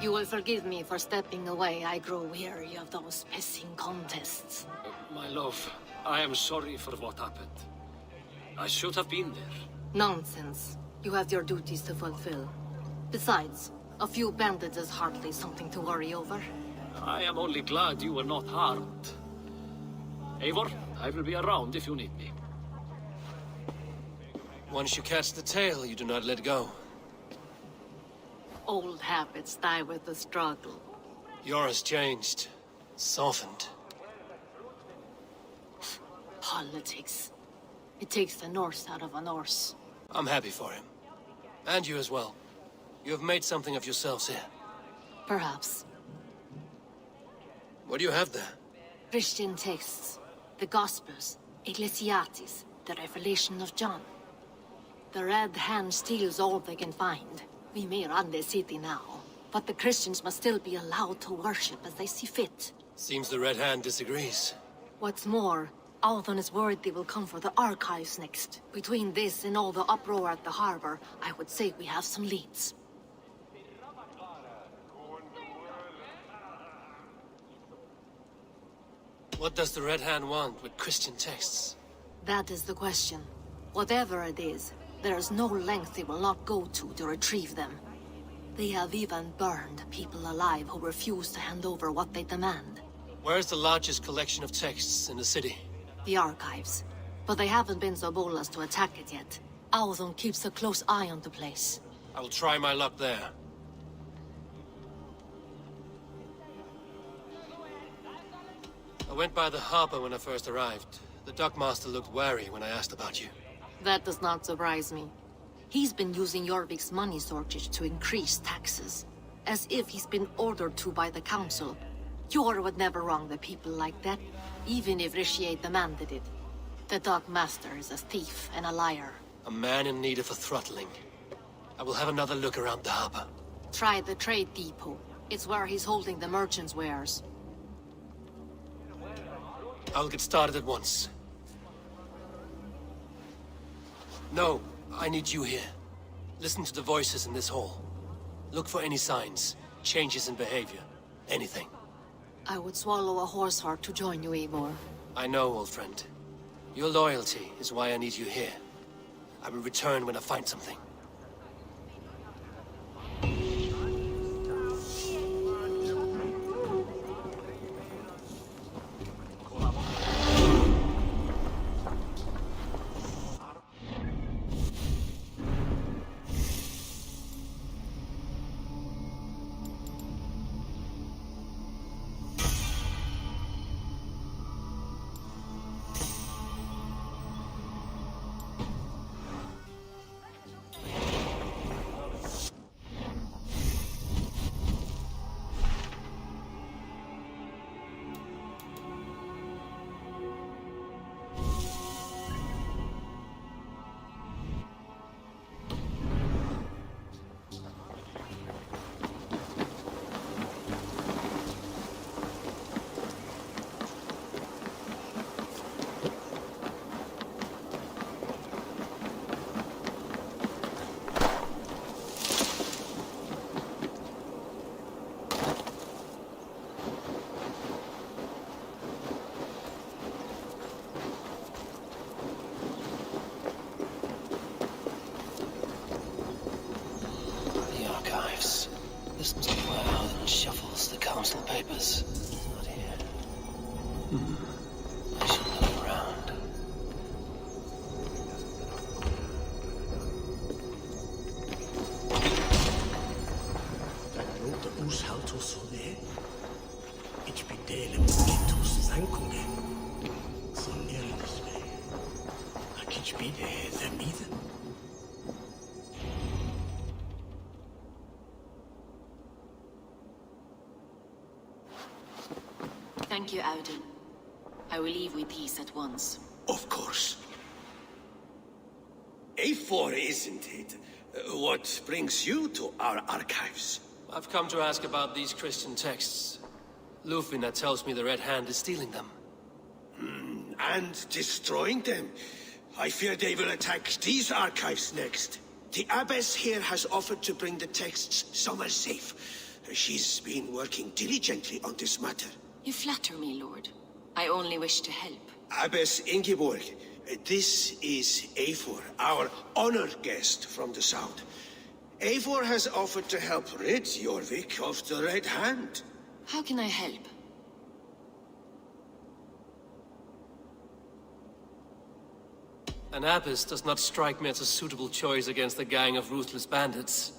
You will forgive me for stepping away. I grow weary of those pissing contests. My love, I am sorry for what happened. I should have been there. Nonsense. You have your duties to fulfill. Besides, a few bandits is hardly something to worry over. I am only glad you were not harmed. Eivor, I will be around if you need me. Once you catch the tail, you do not let go. Old habits die with the struggle. Yours changed. Softened. Politics. It takes the Norse out of a Norse. I'm happy for him. And you as well. You have made something of yourselves here. Perhaps. What do you have there? Christian texts. The Gospels. Ecclesiastes. The Revelation of John. The Red Hand steals all they can find. We may run the city now, but the Christians must still be allowed to worship as they see fit. Seems the Red Hand disagrees. What's more, Althon is worried they will come for the archives next. Between this and all the uproar at the harbor, I would say we have some leads. What does the Red Hand want with Christian texts? That is the question. Whatever it is, there is no length they will not go to retrieve them. They have even burned people alive who refuse to hand over what they demand. Where's the largest collection of texts in the city? The archives. But they haven't been so bold as to attack it yet. Althon keeps a close eye on the place. I will try my luck there. I went by the harbor when I first arrived. The dockmaster looked wary when I asked about you. That does not surprise me. He's been using Jorvik's money shortage to increase taxes. As if he's been ordered to by the council. Jor would never wrong the people like that, even if Rishiate demanded it. The dockmaster is a thief and a liar. A man in need of a throttling. I will have another look around the harbor. Try the trade depot. It's where he's holding the merchants' wares. I'll get started at once. No, I need you here. Listen to the voices in this hall. Look for any signs, changes in behavior, anything. I would swallow a horse heart to join you, Eivor. I know, old friend. Your loyalty is why I need you here. I will return when I find something. This must be where Alden shuffles the council papers. Not here. I should look around. Thank you, Audun. I will leave with these at once. Of course. A4, isn't it? What brings you to our archives? I've come to ask about these Christian texts. Lufina tells me the Red Hand is stealing them. And destroying them. I fear they will attack these archives next. The abbess here has offered to bring the texts somewhere safe. She's been working diligently on this matter. You flatter me, Lord. I only wish to help. Abbess Ingeborg, this is Eivor, our honored guest from the south. Eivor has offered to help rid Jorvik of the Red Hand. How can I help? An abbess does not strike me as a suitable choice against a gang of ruthless bandits.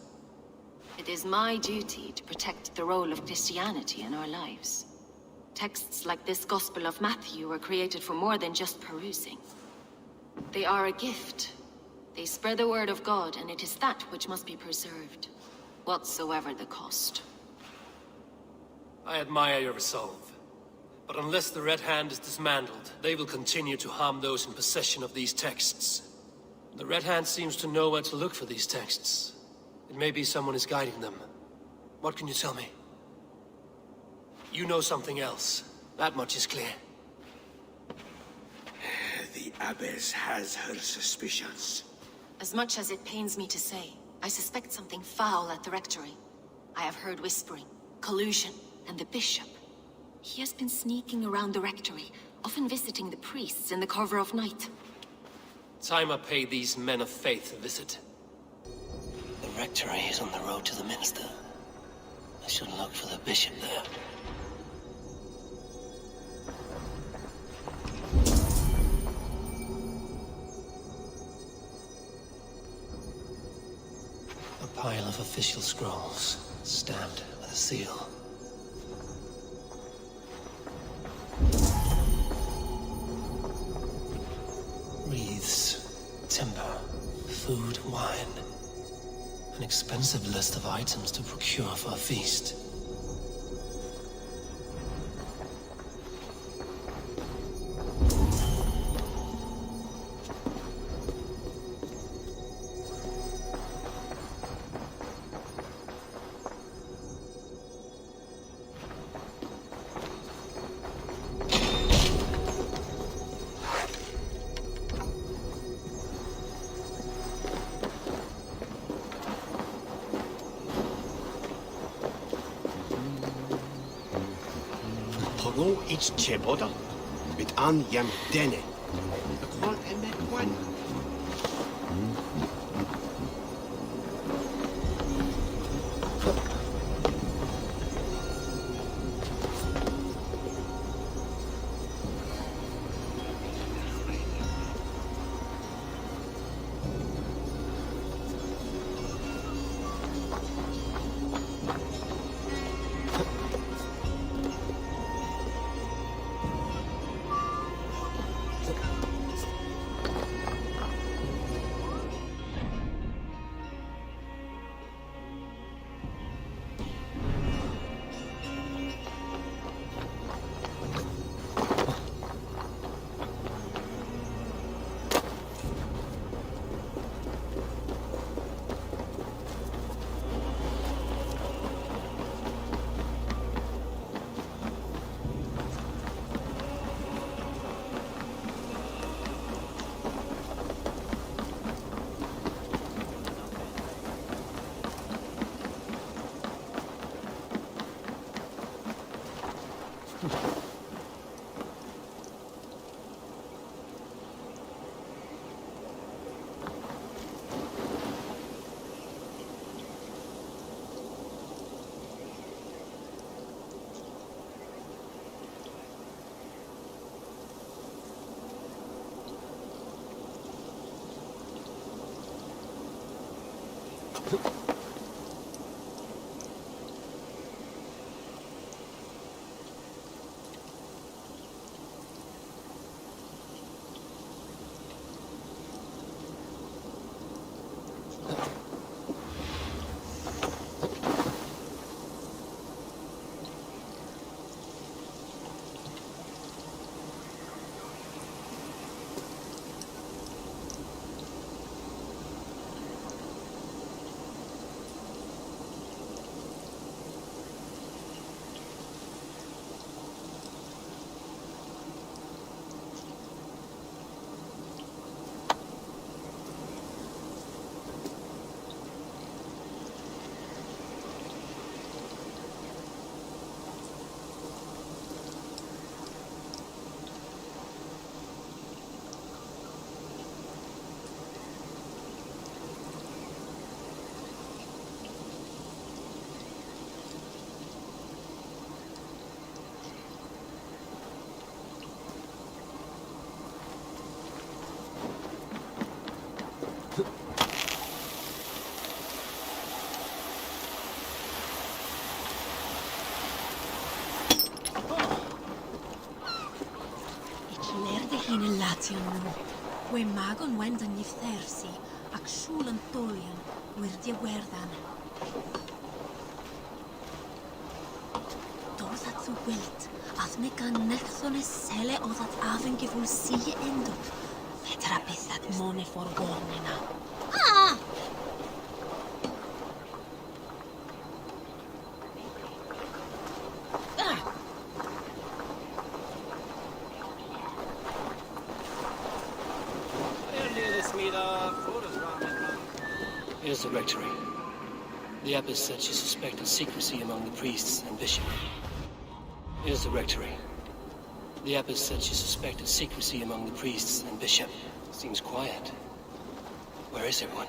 It is my duty to protect the role of Christianity in our lives. Texts like this Gospel of Matthew were created for more than just perusing. They are a gift. They spread the word of God, and it is that which must be preserved, whatsoever the cost. I admire your resolve. But unless the Red Hand is dismantled, they will continue to harm those in possession of these texts. The Red Hand seems to know where to look for these texts. It may be someone is guiding them. What can you tell me? You know something else. That much is clear. The Abbess has her suspicions. As much as it pains me to say, I suspect something foul at the rectory. I have heard whispering, collusion, and the bishop. He has been sneaking around the rectory, often visiting the priests in the cover of night. Time I pay these men of faith a visit. The rectory is on the road to the minster. I should look for the bishop there. A pile of official scrolls, stamped with a seal. Wreaths, timber, food, wine. An expensive list of items to procure for a feast. Poro ich cheboda, mit an yam dene. The call emek one. Gratian nhw. We magon wend yn yfthersi, ac siŵl yn dolian, wirdi werdan. Doedd at y wilt, ath me gan nechthon y sele oedd at afyn gyfwl si endo. Petra byth at mone fforgorn yna. Ah! Here's the rectory. The abbess said she suspected secrecy among the priests and bishop. Here's the rectory. The abbess said she suspected secrecy among the priests and bishop. Seems quiet. Where is everyone?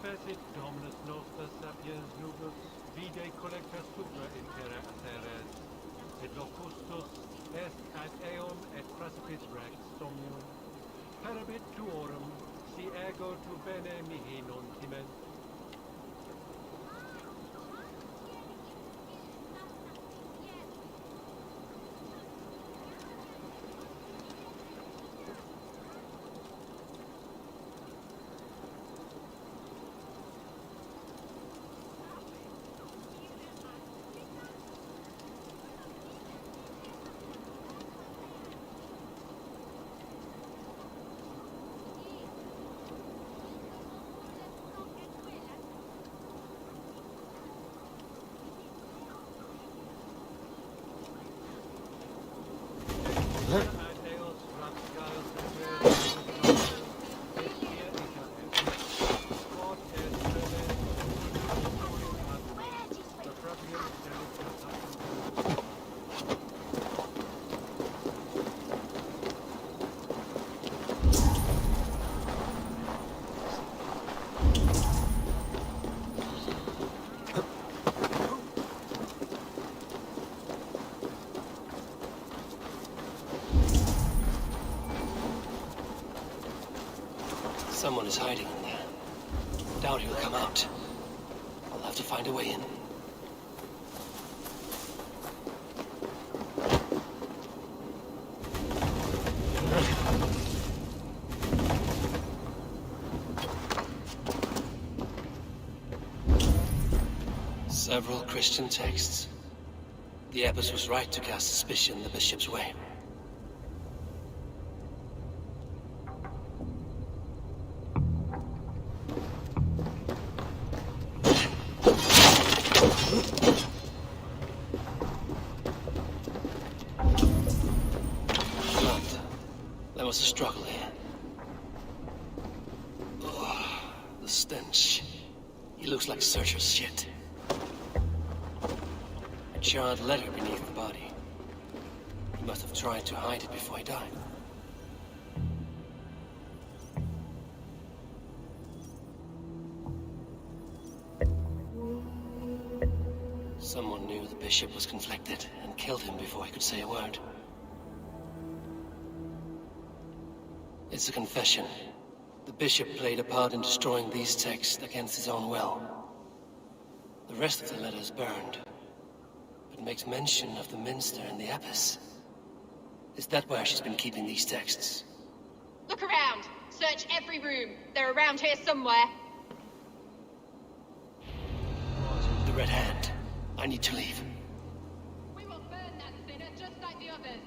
Fecit Dominus nostra sapiens nubus, vide collectas supra in terra ateres, et locustus est ad eum et pracipit rex somnium, parabit tuorum, si ego tu bene mihi non timent. Someone is hiding in there. Doubt he'll come out. I'll have to find a way in. Several Christian texts. The abbess was right to cast suspicion the bishop's way. There was a struggle here. Oh, the stench. He looks like Searcher's shit. A charred letter beneath the body. He must have tried to hide it before he died. Someone knew the bishop was conflicted and killed him before he could say a word. It's a confession. The bishop played a part in destroying these texts against his own will. The rest of the letter is burned, but makes mention of the minster and the abbess. Is that where she's been keeping these texts? Look around. Search every room. They're around here somewhere. The Red Hand. I need to leave. We will burn that sinner just like the others.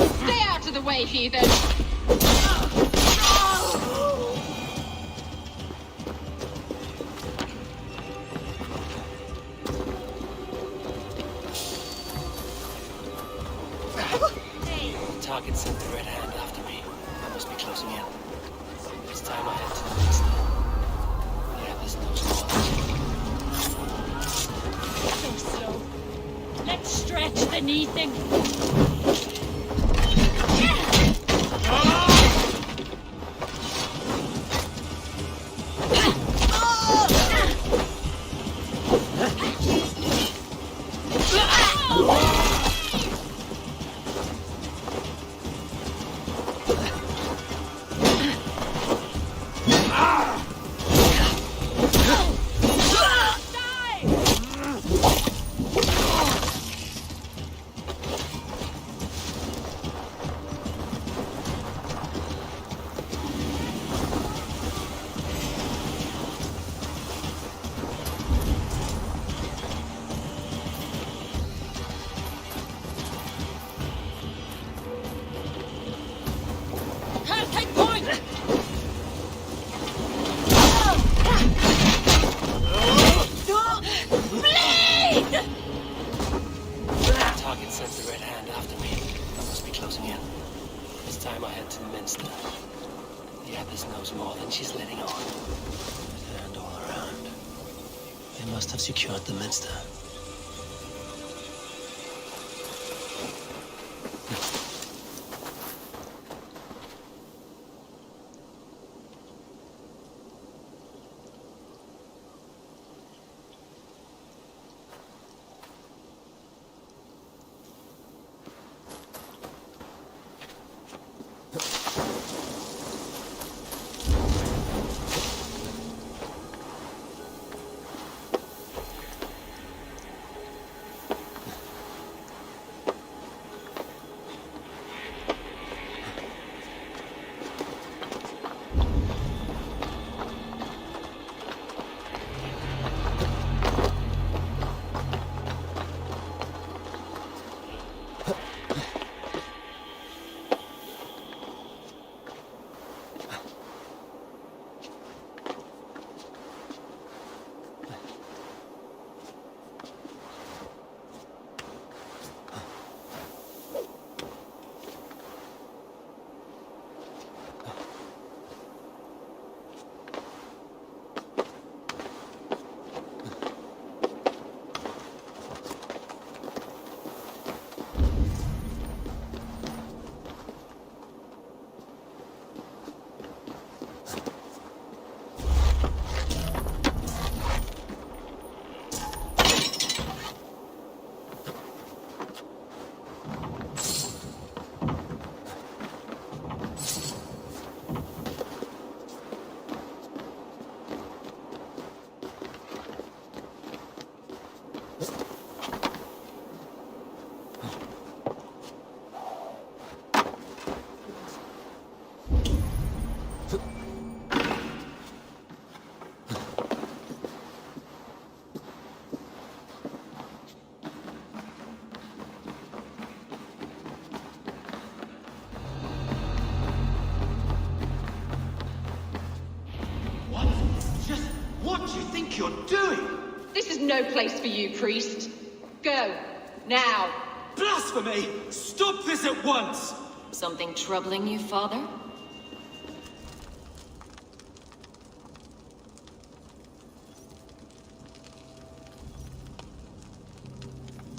Stay out of the way, heathen! Target sent the Red Hand after me. I must be closing in. It's time I head to the Minster. The others knows more. So slow. Let's stretch the knee thing. Target sent the Red Hand after me. I must be closing in. It's time I head to the Minster. The others knows more than she's letting on. Red Hand all around. They must have secured the Minster. What do you think you're doing? This is no place for you, priest. Go. Now. Blasphemy! Stop this at once! Something troubling you, father?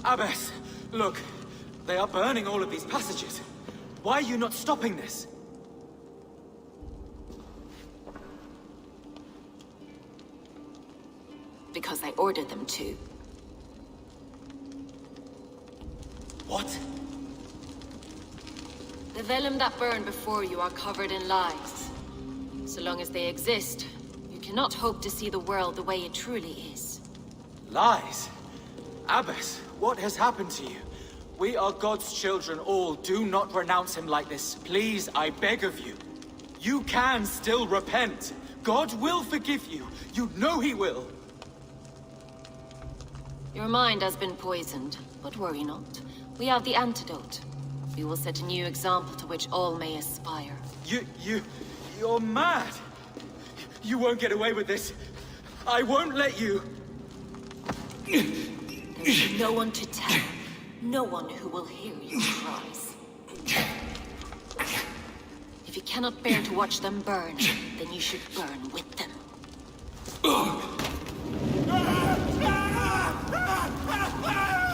Abbess, look. They are burning all of these passages. Why are you not stopping this? because I ordered them to. What? The vellum that burn before you are covered in lies. So long as they exist, you cannot hope to see the world the way it truly is. Lies? Abbess, what has happened to you? We are God's children all. Do not renounce him like this. Please, I beg of you. You can still repent. God will forgive you. You know he will. Your mind has been poisoned, but worry not. We have the antidote. We will set a new example to which all may aspire. You're mad. You won't get away with this. I won't let you. There is no one to tell. No one who will hear your cries. If you cannot bear to watch them burn, then you should burn with them.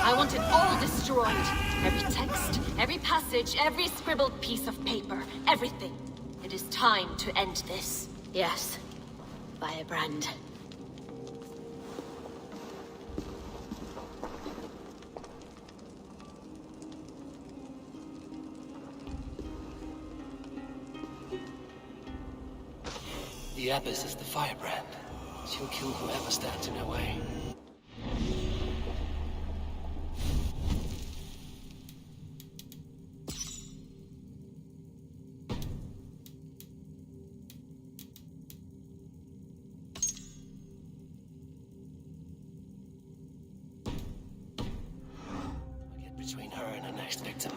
I want it all destroyed. Every text, every passage, every scribbled piece of paper, everything. It is time to end this. Yes. Firebrand. The Abbess is the firebrand. She'll kill whoever stands in her way. I'll get between her and her next victim.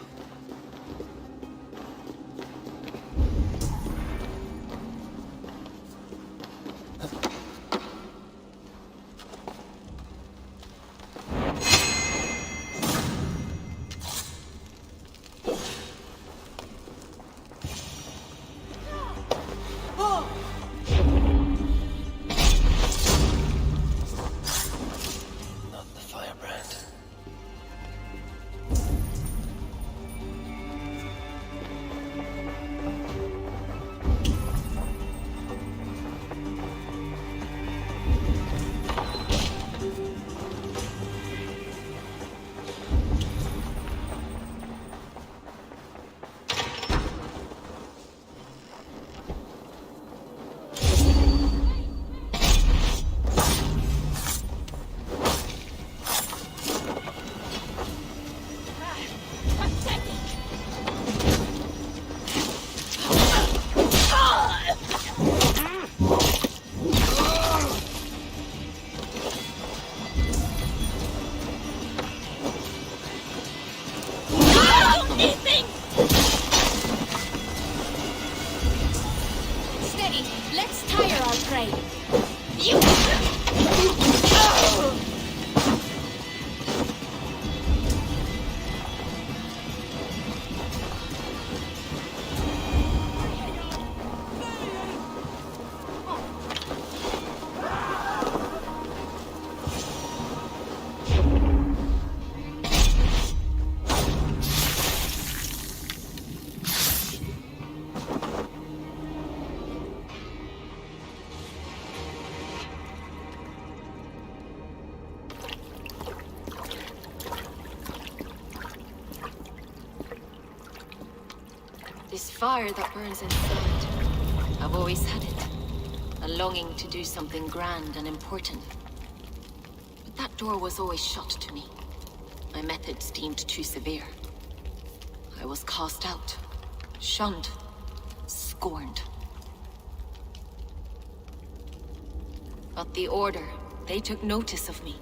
This fire that burns inside, I've always had it. A longing to do something grand and important. But that door was always shut to me. My methods deemed too severe. I was cast out, shunned, scorned. But the Order, they took notice of me.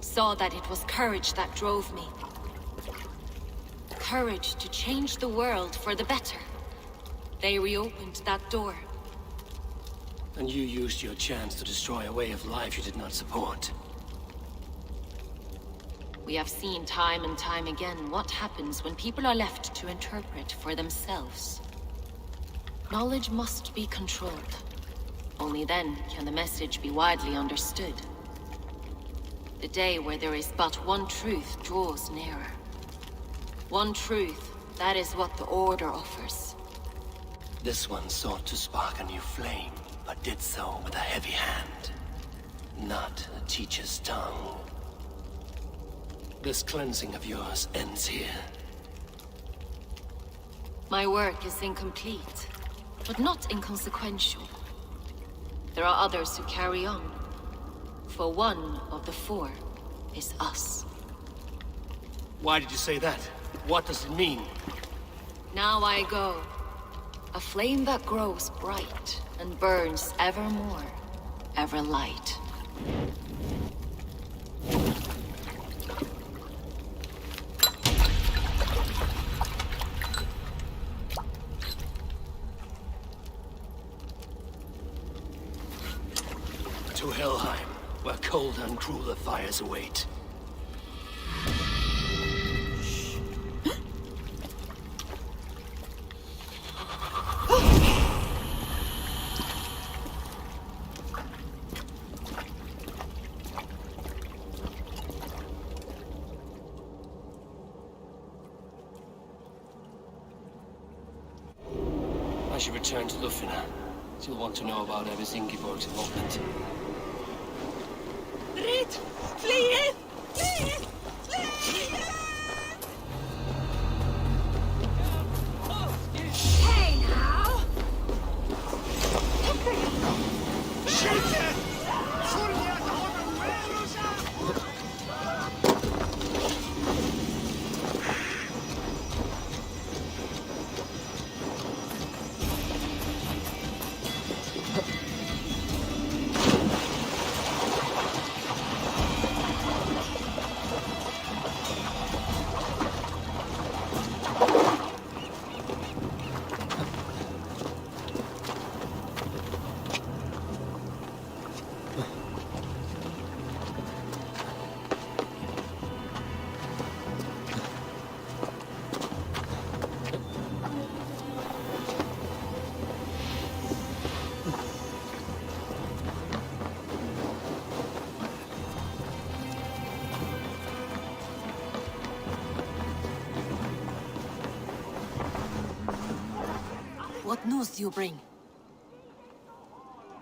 Saw that it was courage that drove me. Courage to change the world for the better. They reopened that door. And you used your chance to destroy a way of life you did not support. We have seen time and time again what happens when people are left to interpret for themselves. Knowledge must be controlled. Only then can the message be widely understood. The day where there is but one truth draws nearer. One truth, that is what the Order offers. This one sought to spark a new flame, but did so with a heavy hand. not a teacher's tongue. This cleansing of yours ends here. My work is incomplete, but not inconsequential. There are others who carry on. For one of the four is us. Why did you say that? What does it mean? Now I go. A flame that grows bright and burns ever more, ever light. To Helheim, where cold and crueler fires await. I should return to Lufina. She'll want to know about Evis Ingeborg's involvement. Rit! Flee! Flee! Flee! Hey now! What news do you bring?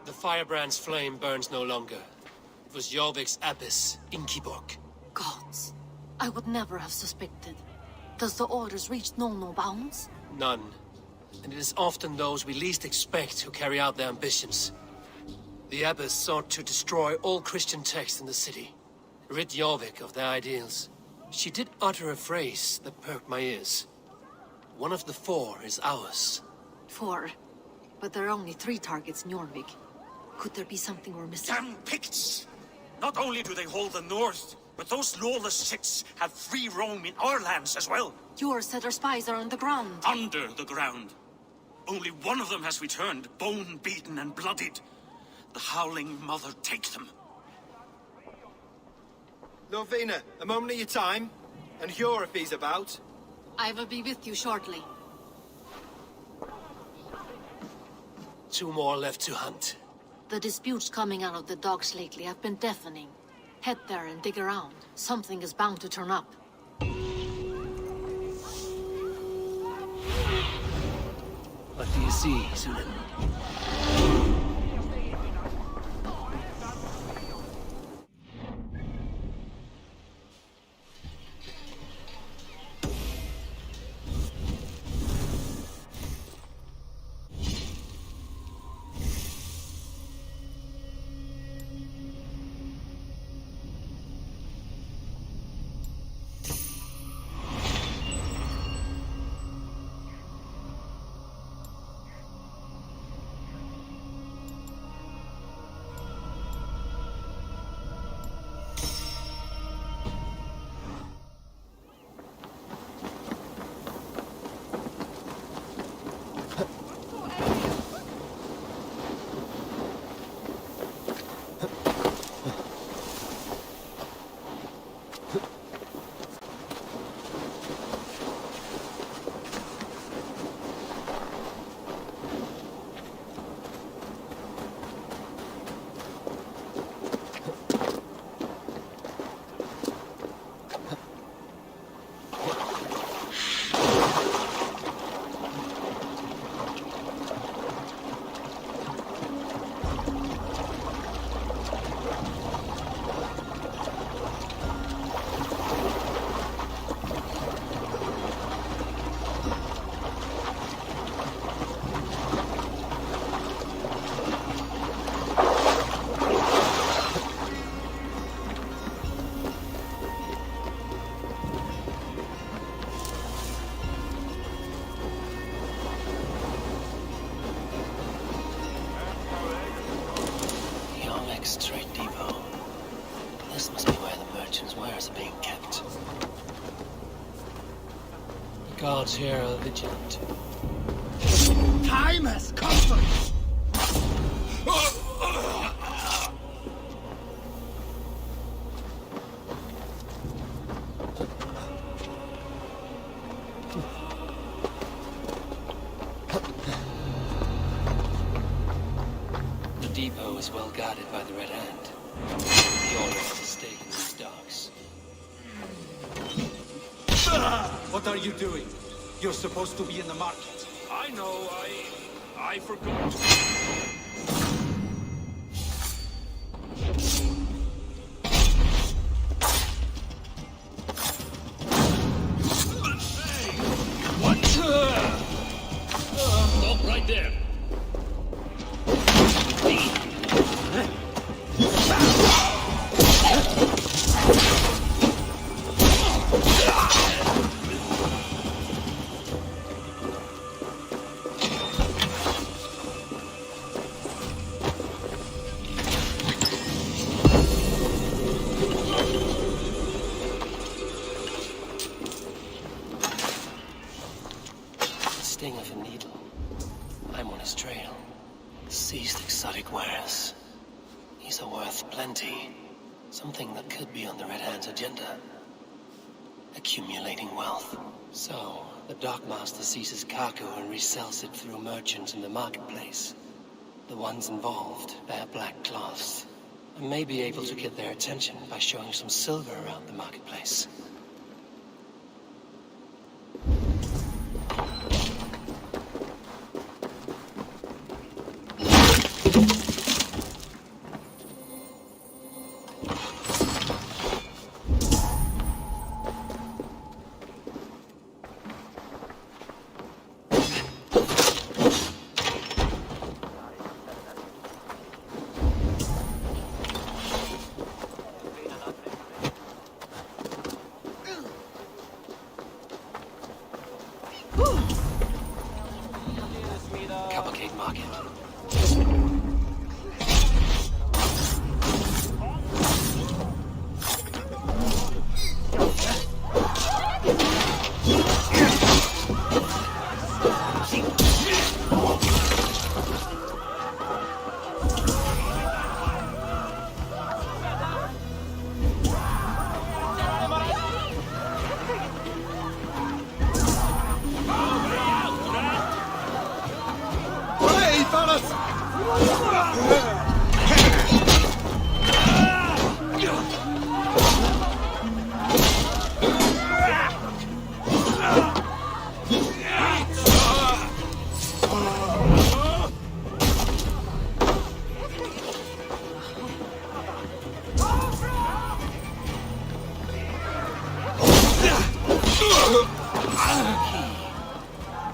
The firebrand's flame burns no longer. It was Jorvik's abyss, Ingeborg. Gods, I would never have suspected. Does the orders reach no bounds? None. And it is often those we least expect who carry out their ambitions. The abbess sought to destroy all Christian texts in the city, rid Jorvik of their ideals. She did utter a phrase that perked my ears. One of the four is ours. 4. But there are only 3 targets in Jorvik. Could there be something we're missing? Damn Picts! Not only do they hold the north, but those lawless Siths have free roam in our lands as well. Yours said our spies are on the ground. Under the ground. Only one of them has returned, bone-beaten and bloodied. The Howling Mother take them. Lovina, a moment of your time. And Hjor if he's about. I will be with you shortly. 2 more left to hunt. The disputes coming out of the docks lately have been deafening. Head there and dig around. Something is bound to turn up. What do you see, Sunan? Guards here are vigilant. Time has come for you. The depot is well guarded by the Red Hand. The order is to stay in these docks. What are you doing? You're supposed to be in the market. I know, I forgot. Stop right there. Sting of a needle. I'm on his trail. Seized exotic wares. These are worth plenty. Something that could be on the Red Hand's agenda. Accumulating wealth. So, the dockmaster seizes cargo and resells it through merchants in the marketplace. The ones involved bear black cloths. I may be able to get their attention by showing some silver around the marketplace. Cavalcade Market.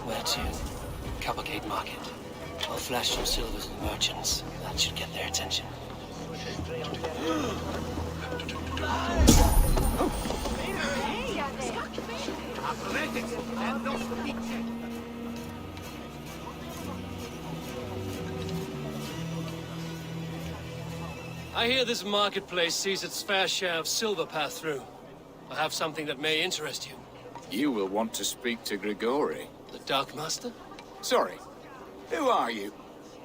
Where to? Cavalcade Market. I'll flash some silver to the merchants. That should get their attention. I hear this marketplace sees its fair share of silver pass through. I have something that may interest you. You will want to speak to Grigori. The Dark Master? Sorry, who are you?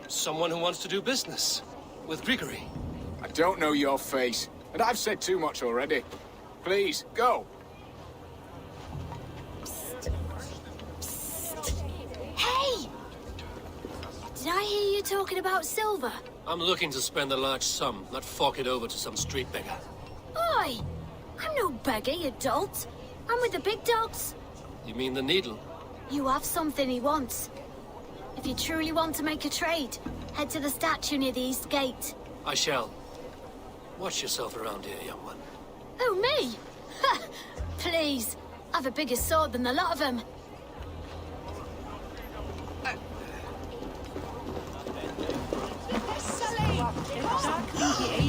Someone who wants to do business. With Grigori. I don't know your face, and I've said too much already. Please, go. Hey! Did I hear you talking about silver? I'm looking to spend a large sum, not fork it over to some street beggar. Oi! I'm no beggar, you dolt. I'm with the big dogs. You mean the needle? You have something he wants. If you truly want to make a trade, head to the statue near the east gate. I shall. Watch yourself around here, young one. Oh, me? Ha! Please. I've a bigger sword than the lot of them.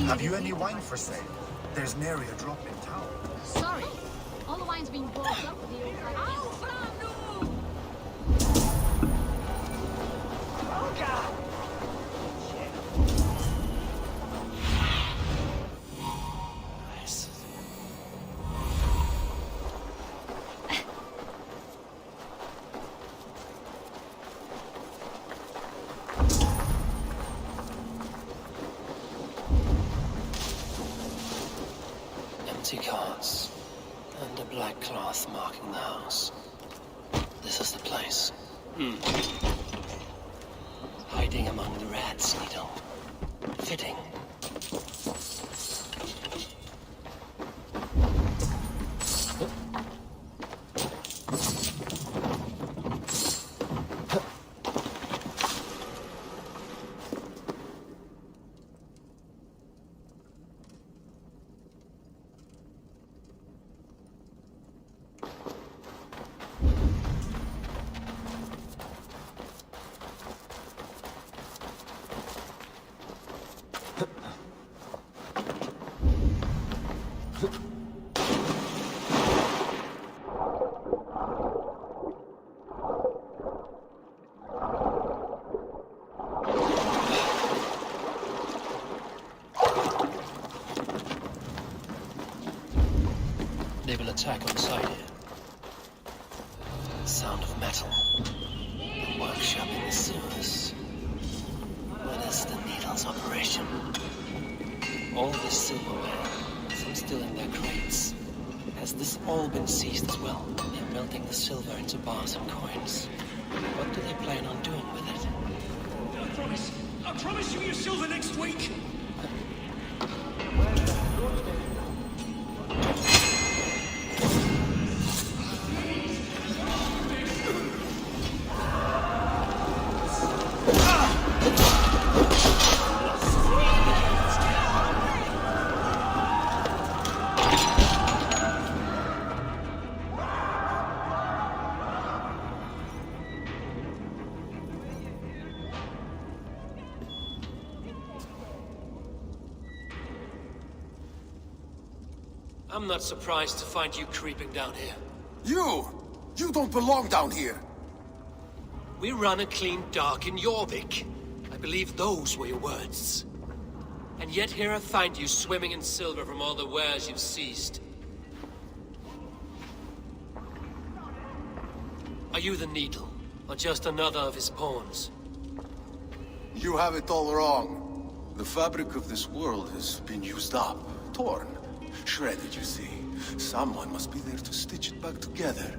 Have you any wine for sale? There's nary a drop in town. Sorry. All the wine's been bought up with the old Nice. this is the place. Hiding among the rats, Needle. Fitting. They will attack on sight here. Sound of metal. The workshop in the sewers. What is the Needle's operation? All this silverware, some still in their crates. Has this all been seized as well? They're melting the silver into bars and coins. What do they plan on doing with it? I promise you your silver next week. I'm not surprised to find you creeping down here. You don't belong down here. We run a clean dock in Jorvik. I believe those were your words. And yet here I find you swimming in silver from all the wares you've seized. Are you the Needle, or just another of his pawns? You have it all wrong. The fabric of this world has been used up, torn, shredded, you see. Someone must be there to stitch it back together.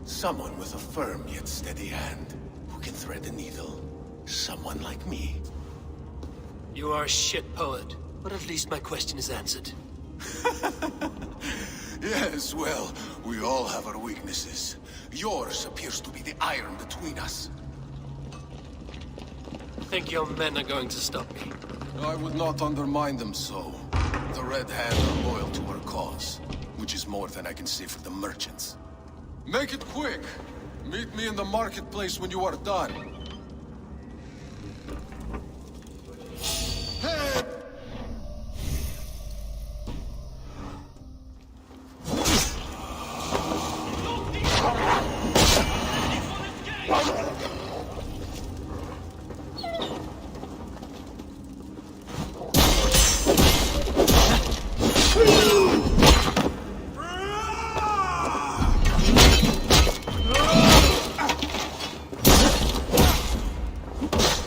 Someone with a firm yet steady hand, who can thread a needle. Someone like me. You are a shit poet, but at least my question is answered. Yes, well, we all have our weaknesses. Yours appears to be the iron between us. Think your men are going to stop me? I would not undermine them so. The Red Hand are loyal to our cause, which is more than I can say for the merchants. Make it quick! Meet me in the marketplace when you are done. Hey!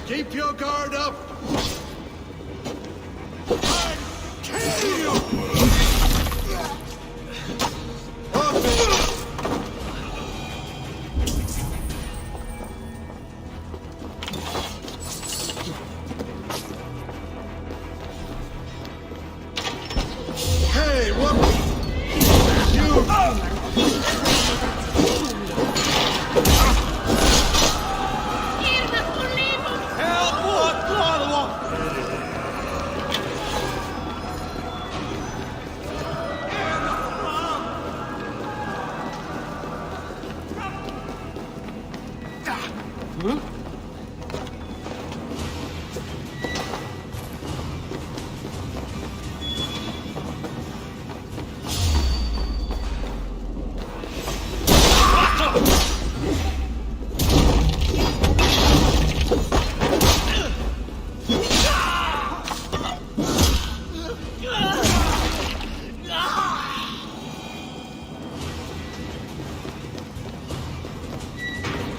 Keep your guard up! I'll kill you! Hey, what? You!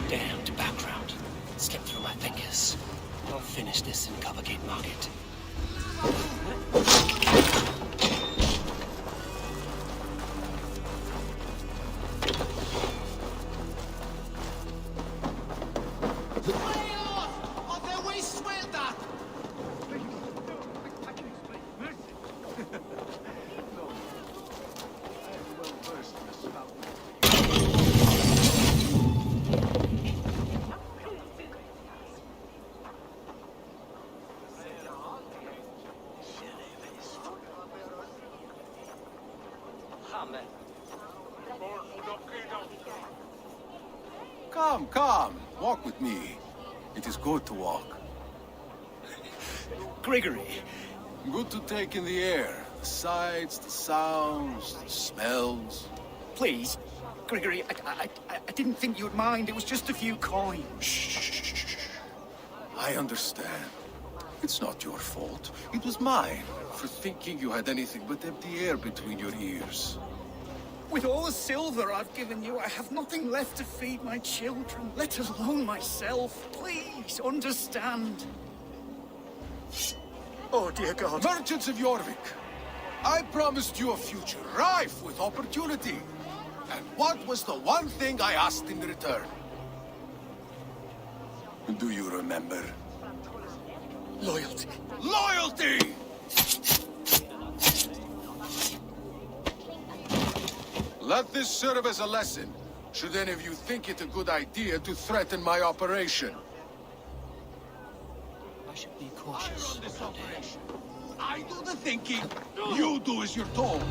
Damned background. Slipped through my fingers. I'll finish this in Covergate Market. Come, walk with me. It is good to walk. Gregory. Good to take in the air. The sights, the sounds, the smells. Please, Gregory, I didn't think you'd mind. It was just a few coins. Shh. I understand. It's not your fault. It was mine, for thinking you had anything but empty air between your ears. With all the silver I've given you, I have nothing left to feed my children, let alone myself. Please, understand. Oh, dear God. Merchants of Jorvik, I promised you a future rife with opportunity. And what was the one thing I asked in return? Do you remember? Loyalty. Loyalty! Let this serve as a lesson, should any of you think it a good idea to threaten my operation. I should be cautious. I do the thinking, you do as you're told.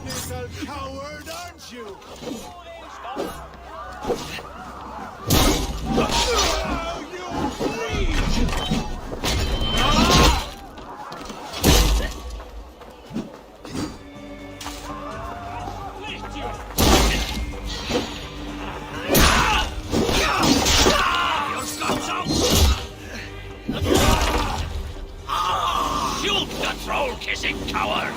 Little coward, aren't you? Shoot the troll-kissing coward!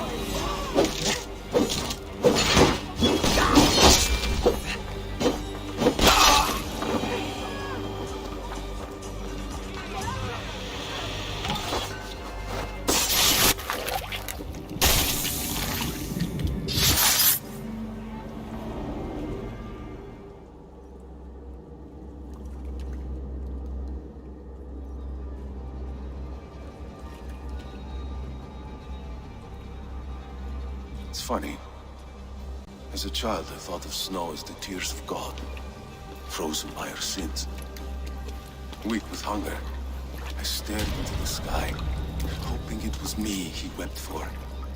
It's funny. As a child, I thought of snow as the tears of God, frozen by our sins. Weak with hunger, I stared into the sky, hoping it was me he wept for.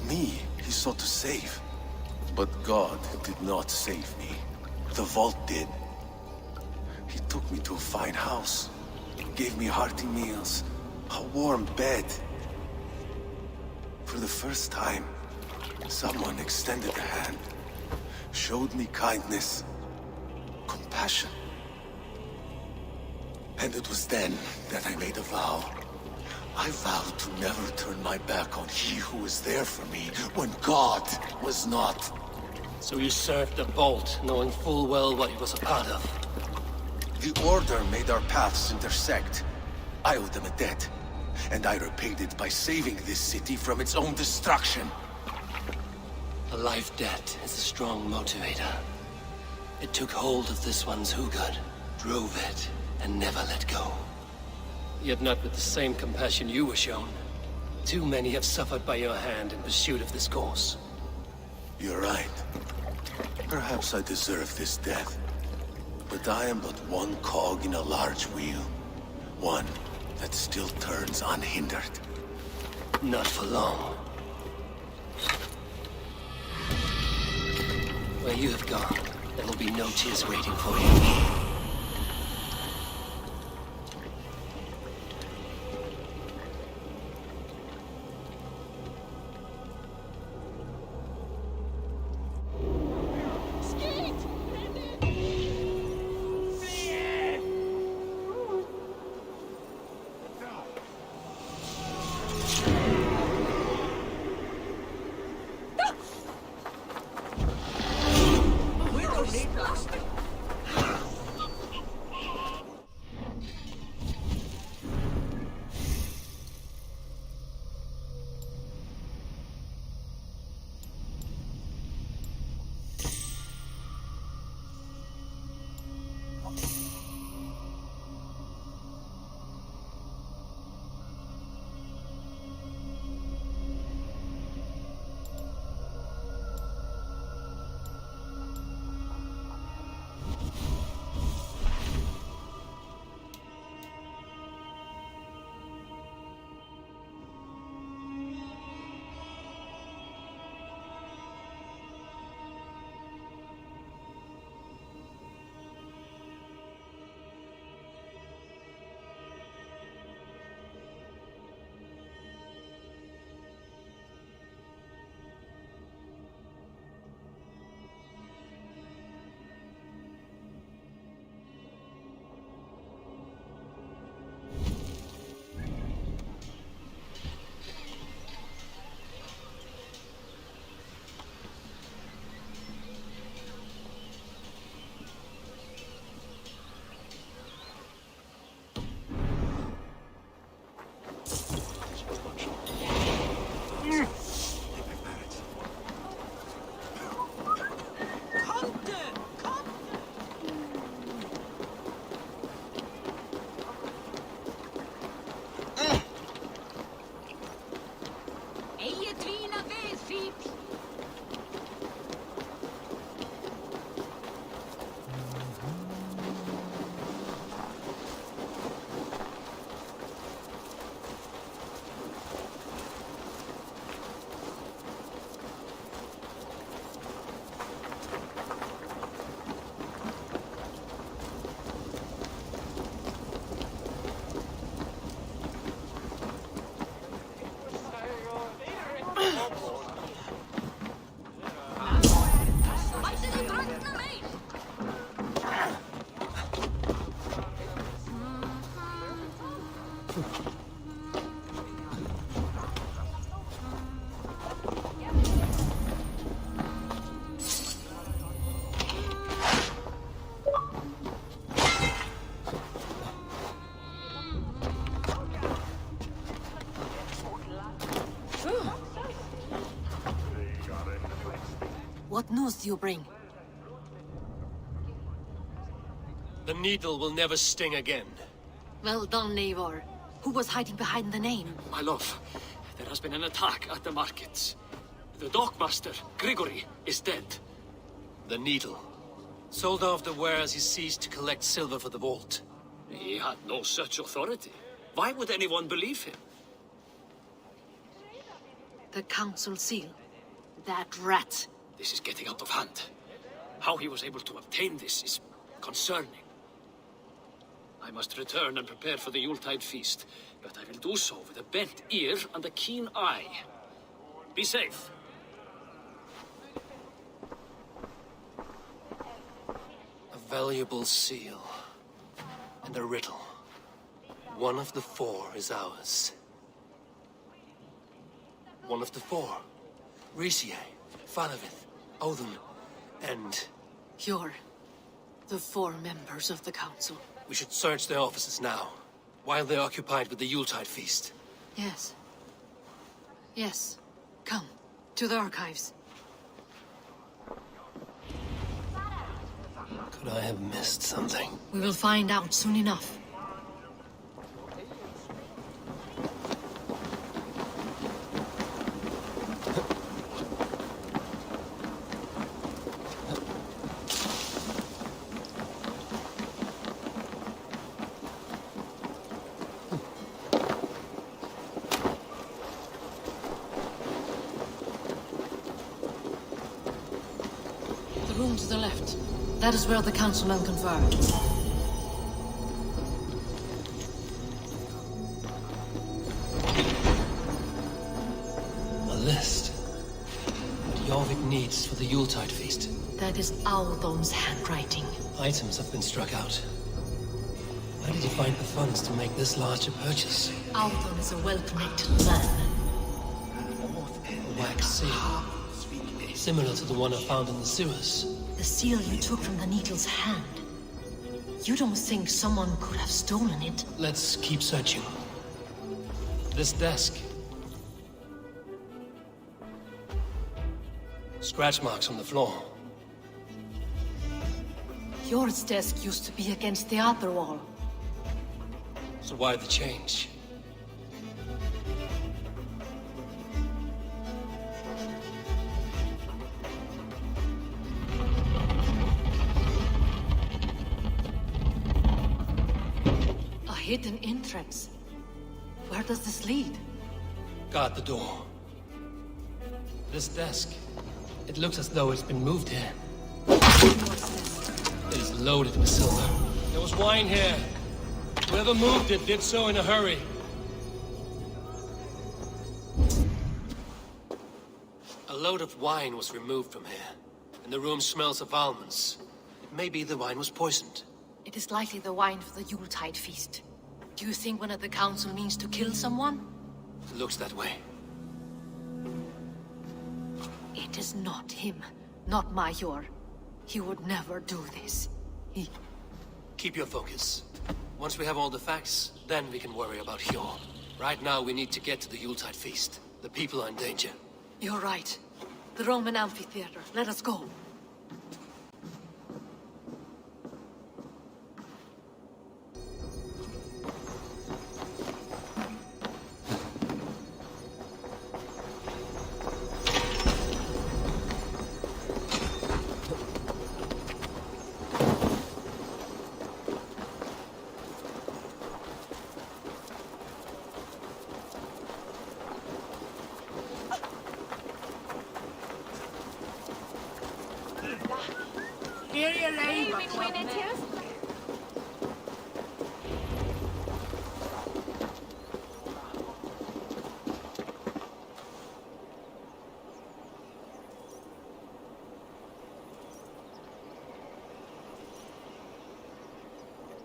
Me he sought to save. But God did not save me. The vault did. He took me to a fine house, gave me hearty meals, a warm bed. For the first time, someone extended a hand, showed me kindness, compassion. And it was then that I made a vow. I vowed to never turn my back on he who was there for me when God was not. So you served the Bolt, knowing full well what he was a part of. The Order made our paths intersect. I owed them a debt, and I repaid it by saving this city from its own destruction. A life debt is a strong motivator. It took hold of this one's Hugad, drove it, and never let go. Yet not with the same compassion you were shown. Too many have suffered by your hand in pursuit of this course. You're right. Perhaps I deserve this death. But I am but one cog in a large wheel. One that still turns unhindered. Not for long. Where you have gone, there will be no tears waiting for you. What news do you bring? The needle will never sting again. Well done, Eivor. Who was hiding behind the name? My love, there has been an attack at the markets. The dockmaster, Grigory, is dead. The needle. Sold off the wares he ceased to collect silver for the vault. He had no such authority. Why would anyone believe him? The council seal. That rat. This is getting out of hand. How he was able to obtain this is concerning. I must return and prepare for the Yuletide feast, but I will do so with a bent ear and a keen eye. Be safe. A valuable seal. And a riddle. One of the four is ours. One of the four. Riesier, Falavith, Odin, and... You're the four members of the council. We should search their offices now, while they're occupied with the Yuletide feast. Yes. Yes. Come, to the archives. Could I have missed something? We will find out soon enough. The room to the left. That is where the councilmen confer. A list. What Jorvik needs for the Yuletide feast. That is Audon's handwriting. Items have been struck out. Where did he find the funds to make this large a purchase? Audon is a well-connected man. A wax seal. Similar to the one I found in the sewers. The seal you took from the needle's hand. You don't think someone could have stolen it? Let's keep searching. This desk. Scratch marks on the floor. Yours desk used to be against the other wall. So why the change? A hidden entrance. Where does this lead? Guard the door. This desk. It looks as though it's been moved here. It is loaded with silver. There was wine here. Whoever moved it did so in a hurry. A load of wine was removed from here, and the room smells of almonds. It may be the wine was poisoned. It is likely the wine for the Yuletide feast. Do you think one of the council means to kill someone? It looks that way. It is not him, not Major. He would never do this. He... Keep your focus. Once we have all the facts, then we can worry about Hjor. Right now, we need to get to the Yuletide feast. The people are in danger. You're right. The Roman amphitheater. Let us go.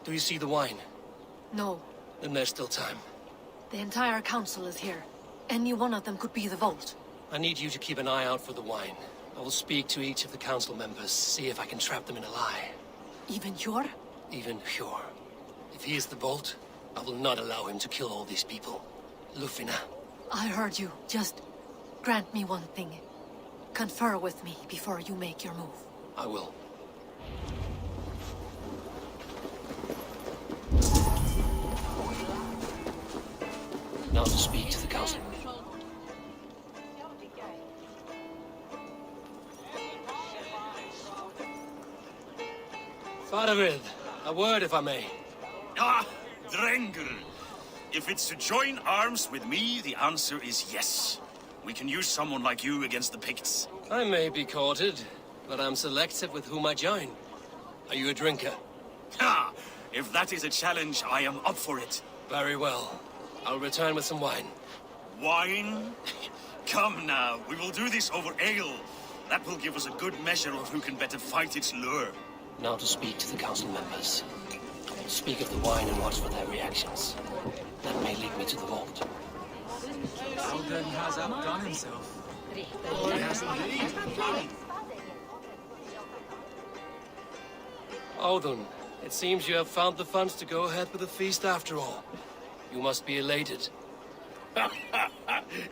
Do you see the wine? No. Then there's still time. The entire council is here. Any one of them could be the vault. I need you to keep an eye out for the wine. I will speak to each of the council members, see if I can trap them in a lie. Even Hjor? Even Hjor. If he is the vault, I will not allow him to kill all these people. Lufina. I heard you. Just grant me one thing. Confer with me before you make your move. I will. Now to speak to the council. Faravid, a word if I may. Ah, Drengr. If it's to join arms with me, the answer is yes. We can use someone like you against the Picts. I may be courted, but I'm selective with whom I join. Are you a drinker? Ha! If that is a challenge, I am up for it. Very well. I'll return with some wine. Wine? Come now, we will do this over ale. That will give us a good measure of who can better fight its lure. Now to speak to the council members. Speak of the wine and watch for their reactions. That may lead me to the vault. Alden has outdone himself. Oh, he has indeed. Odin, it seems you have found the funds to go ahead with the feast after all. You must be elated.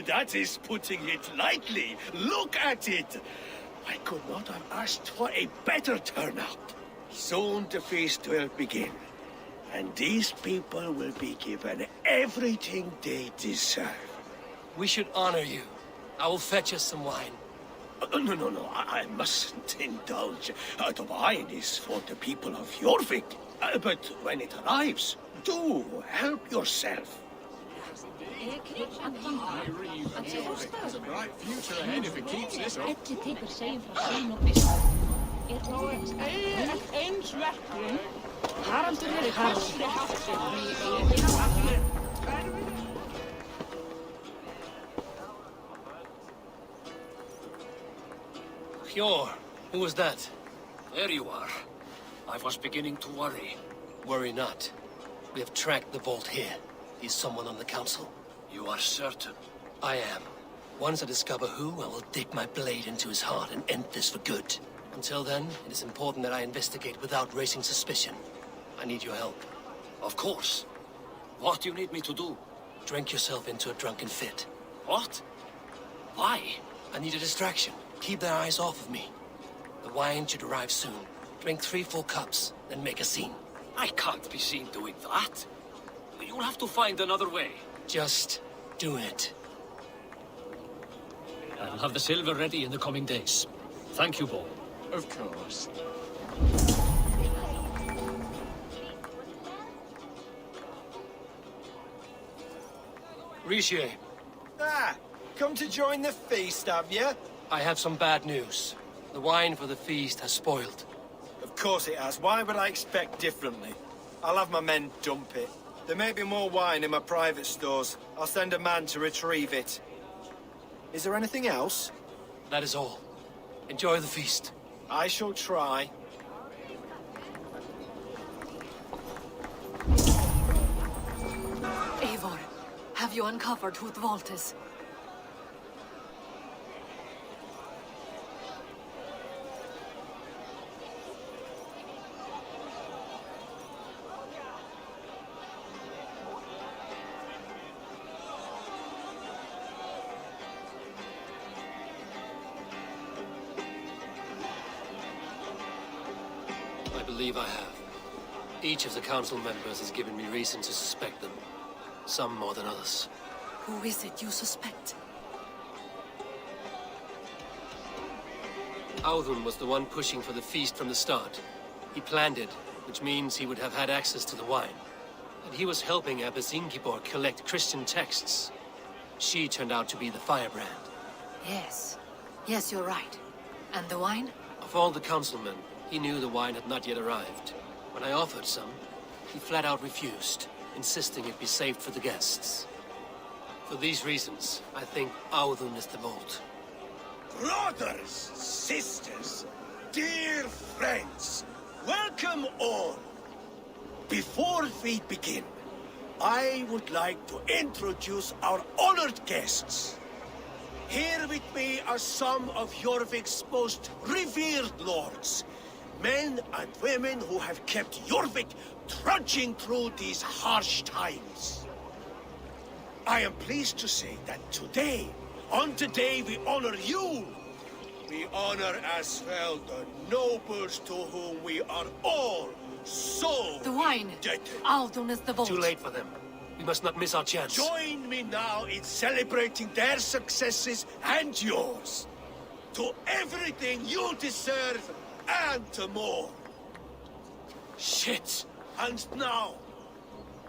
That is putting it lightly. Look at it. I could not have asked for a better turnout. Soon the feast will begin. And these people will be given everything they deserve. We should honor you. I will fetch us some wine. No. I mustn't indulge. The wine is for the people of Jorvik. But when it arrives, do help yourself. Has a bright future ahead if it keeps this up. Hjor, who was that? There you are. I was beginning to worry. Worry not. We have tracked the vault here. Is someone on the council? You are certain? I am. Once I discover who, I will dig my blade into his heart and end this for good. Until then, it is important that I investigate without raising suspicion. I need your help. Of course. What do you need me to do? Drink yourself into a drunken fit. What? Why? I need a distraction. Keep their eyes off of me. The wine should arrive soon. Drink 3 full cups, then make a scene. I can't be seen doing that. You'll have to find another way. Just do it. I'll have the silver ready in the coming days. Thank you, Bo. Of course. Riche, Ah, come to join the feast, have you? I have some bad news. The wine for the feast has spoiled. Of course it has. Why would I expect differently? I'll have my men dump it. There may be more wine in my private stores. I'll send a man to retrieve it. Is there anything else? That is all. Enjoy the feast. I shall try. Eivor, have you uncovered who the vault is? I believe I have. Each of the council members has given me reason to suspect them. Some more than others. Who is it you suspect? Audun was the one pushing for the feast from the start. He planned it, which means he would have had access to the wine. And he was helping Abbess Ingibor collect Christian texts. She turned out to be the firebrand. Yes. Yes, you're right. And the wine? Of all the councilmen, he knew the wine had not yet arrived. When I offered some, he flat out refused, insisting it be saved for the guests. For these reasons, I think Audun is the vault. Brothers, sisters, dear friends, welcome all. Before we begin, I would like to introduce our honored guests. Here with me are some of Jorvik's most revered lords. Men and women who have kept Jorvik trudging through these harsh times. I am pleased to say that today, on the day we honor you, We honor as well the nobles to whom we are all so The wine! indebted. Aldon is the vault. Too late for them. We must not miss our chance. Join me now in celebrating their successes and yours. To everything you deserve and to more. Shit! And now,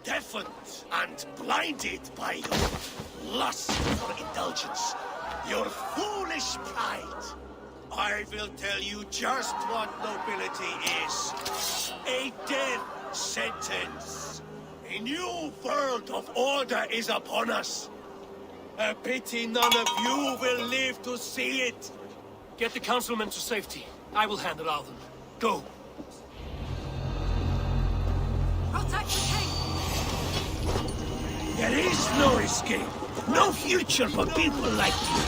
deafened and blinded by your lust for indulgence, your foolish pride, I will tell you just what nobility is. A death sentence. A new world of order is upon us. A pity none of you will live to see it. Get the councilmen to safety. I will handle Alden. Go. Protect the king! There is no escape. No future for people like you.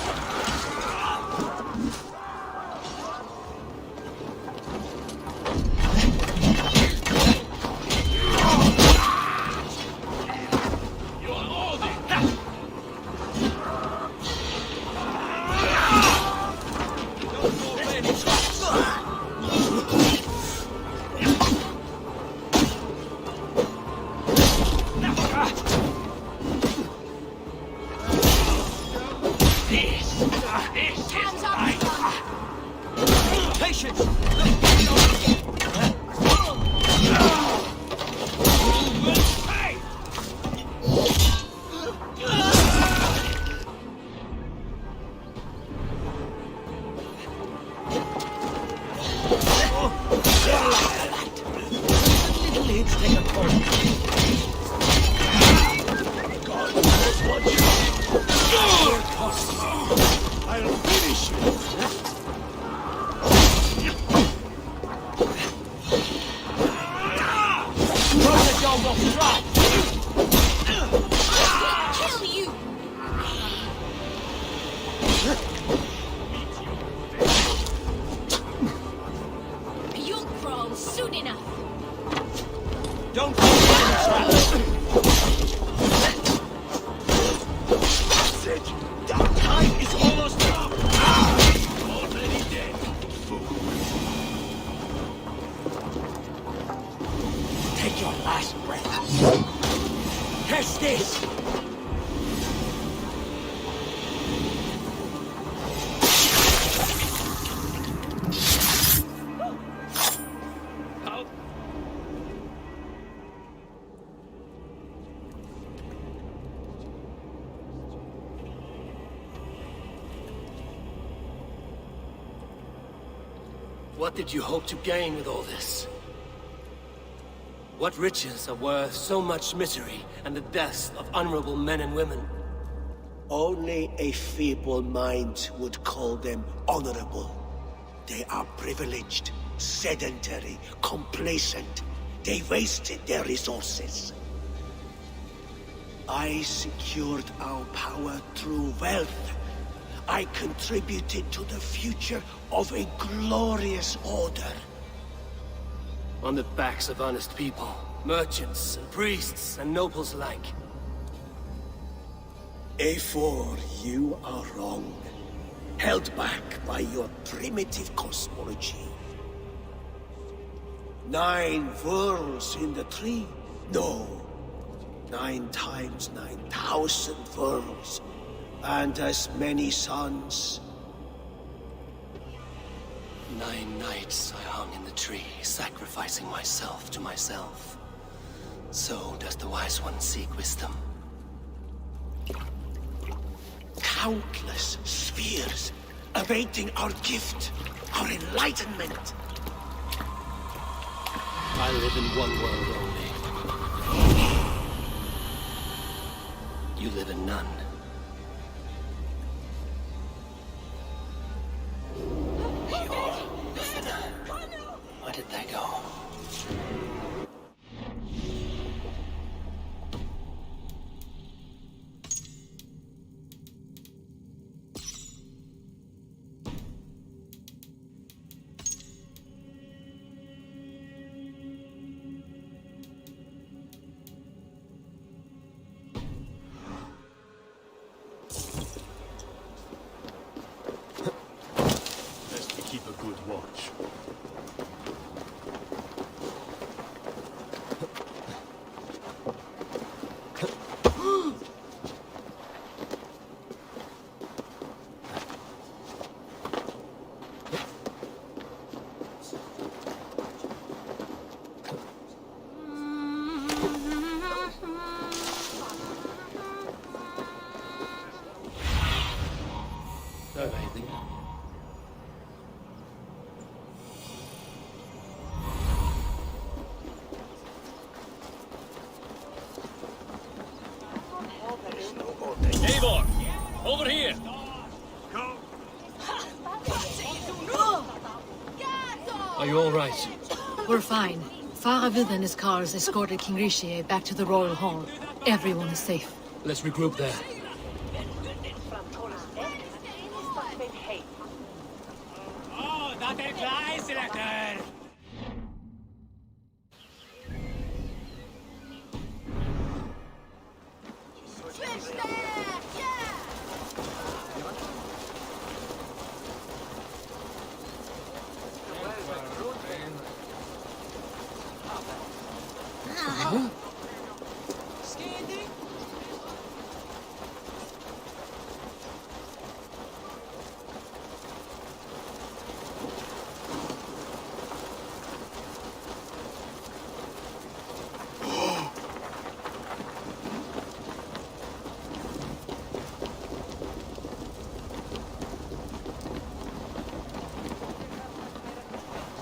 You'll crawl soon enough. Don't fall into That's it! That time is almost up! Already dead, fool. Take your last breath. Catch this! What did you hope to gain with all this? What riches are worth so much misery and the deaths of honorable men and women? Only a feeble mind would call them honorable. They are privileged, sedentary, complacent. They wasted their resources. I secured our power through wealth. I contributed to the future of a glorious order. On the backs of honest people, merchants and priests and nobles alike. A4, you are wrong. Held back by your primitive cosmology. 9 worlds in the tree? No. 9 times 9,000 worlds. And as many suns. 9 nights I hung in the tree, sacrificing myself to myself. So does the wise one seek wisdom. Countless spheres, awaiting our gift, our enlightenment. I live in one world only. You live in none. Where did they go? watch. Anything? Eivor! Over here! Are you all right? We're fine. Faravid and his cars escorted King Rishi back to the Royal Hall. Everyone is safe. Let's regroup there.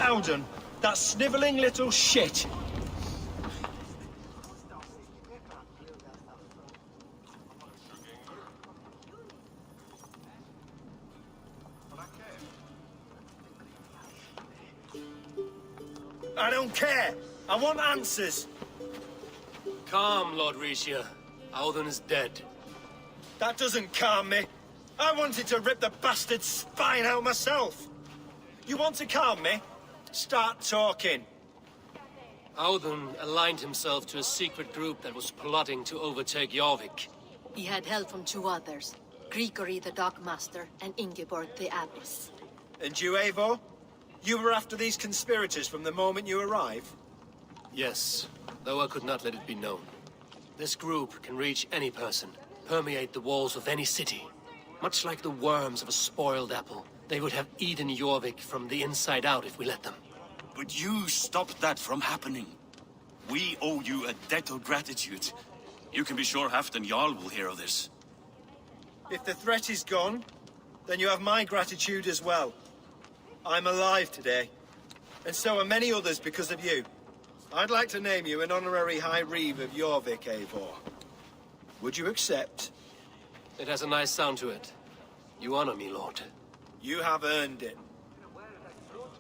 Alden, that snivelling little shit. I don't care. I want answers. Calm, Lord Rishia. Audun is dead. That doesn't calm me. I wanted to rip the bastard's spine out myself. You want to calm me? Start talking. Audun aligned himself to a secret group that was plotting to overtake Jorvik. He had help from two others. Grigori the Dockmaster and Ingeborg the Abbess. And you, Eivor? You were after these conspirators from the moment you arrived? Yes, though I could not let it be known. This group can reach any person, permeate the walls of any city. Much like the worms of a spoiled apple, they would have eaten Jorvik from the inside out if we let them. But you stopped that from happening. We owe you a debt of gratitude. You can be sure Halfdan Jarl will hear of this. If the threat is gone, then you have my gratitude as well. I'm alive today, and so are many others because of you. I'd like to name you an honorary High Reeve of Jorvik, Eivor. Would you accept? It has a nice sound to it. You honor me, Lord. You have earned it.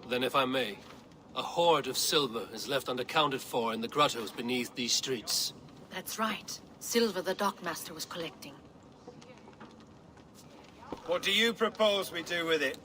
Then if I may, a hoard of silver is left unaccounted for in the grottos beneath these streets. That's right. Silver the Dockmaster was collecting. What do you propose we do with it?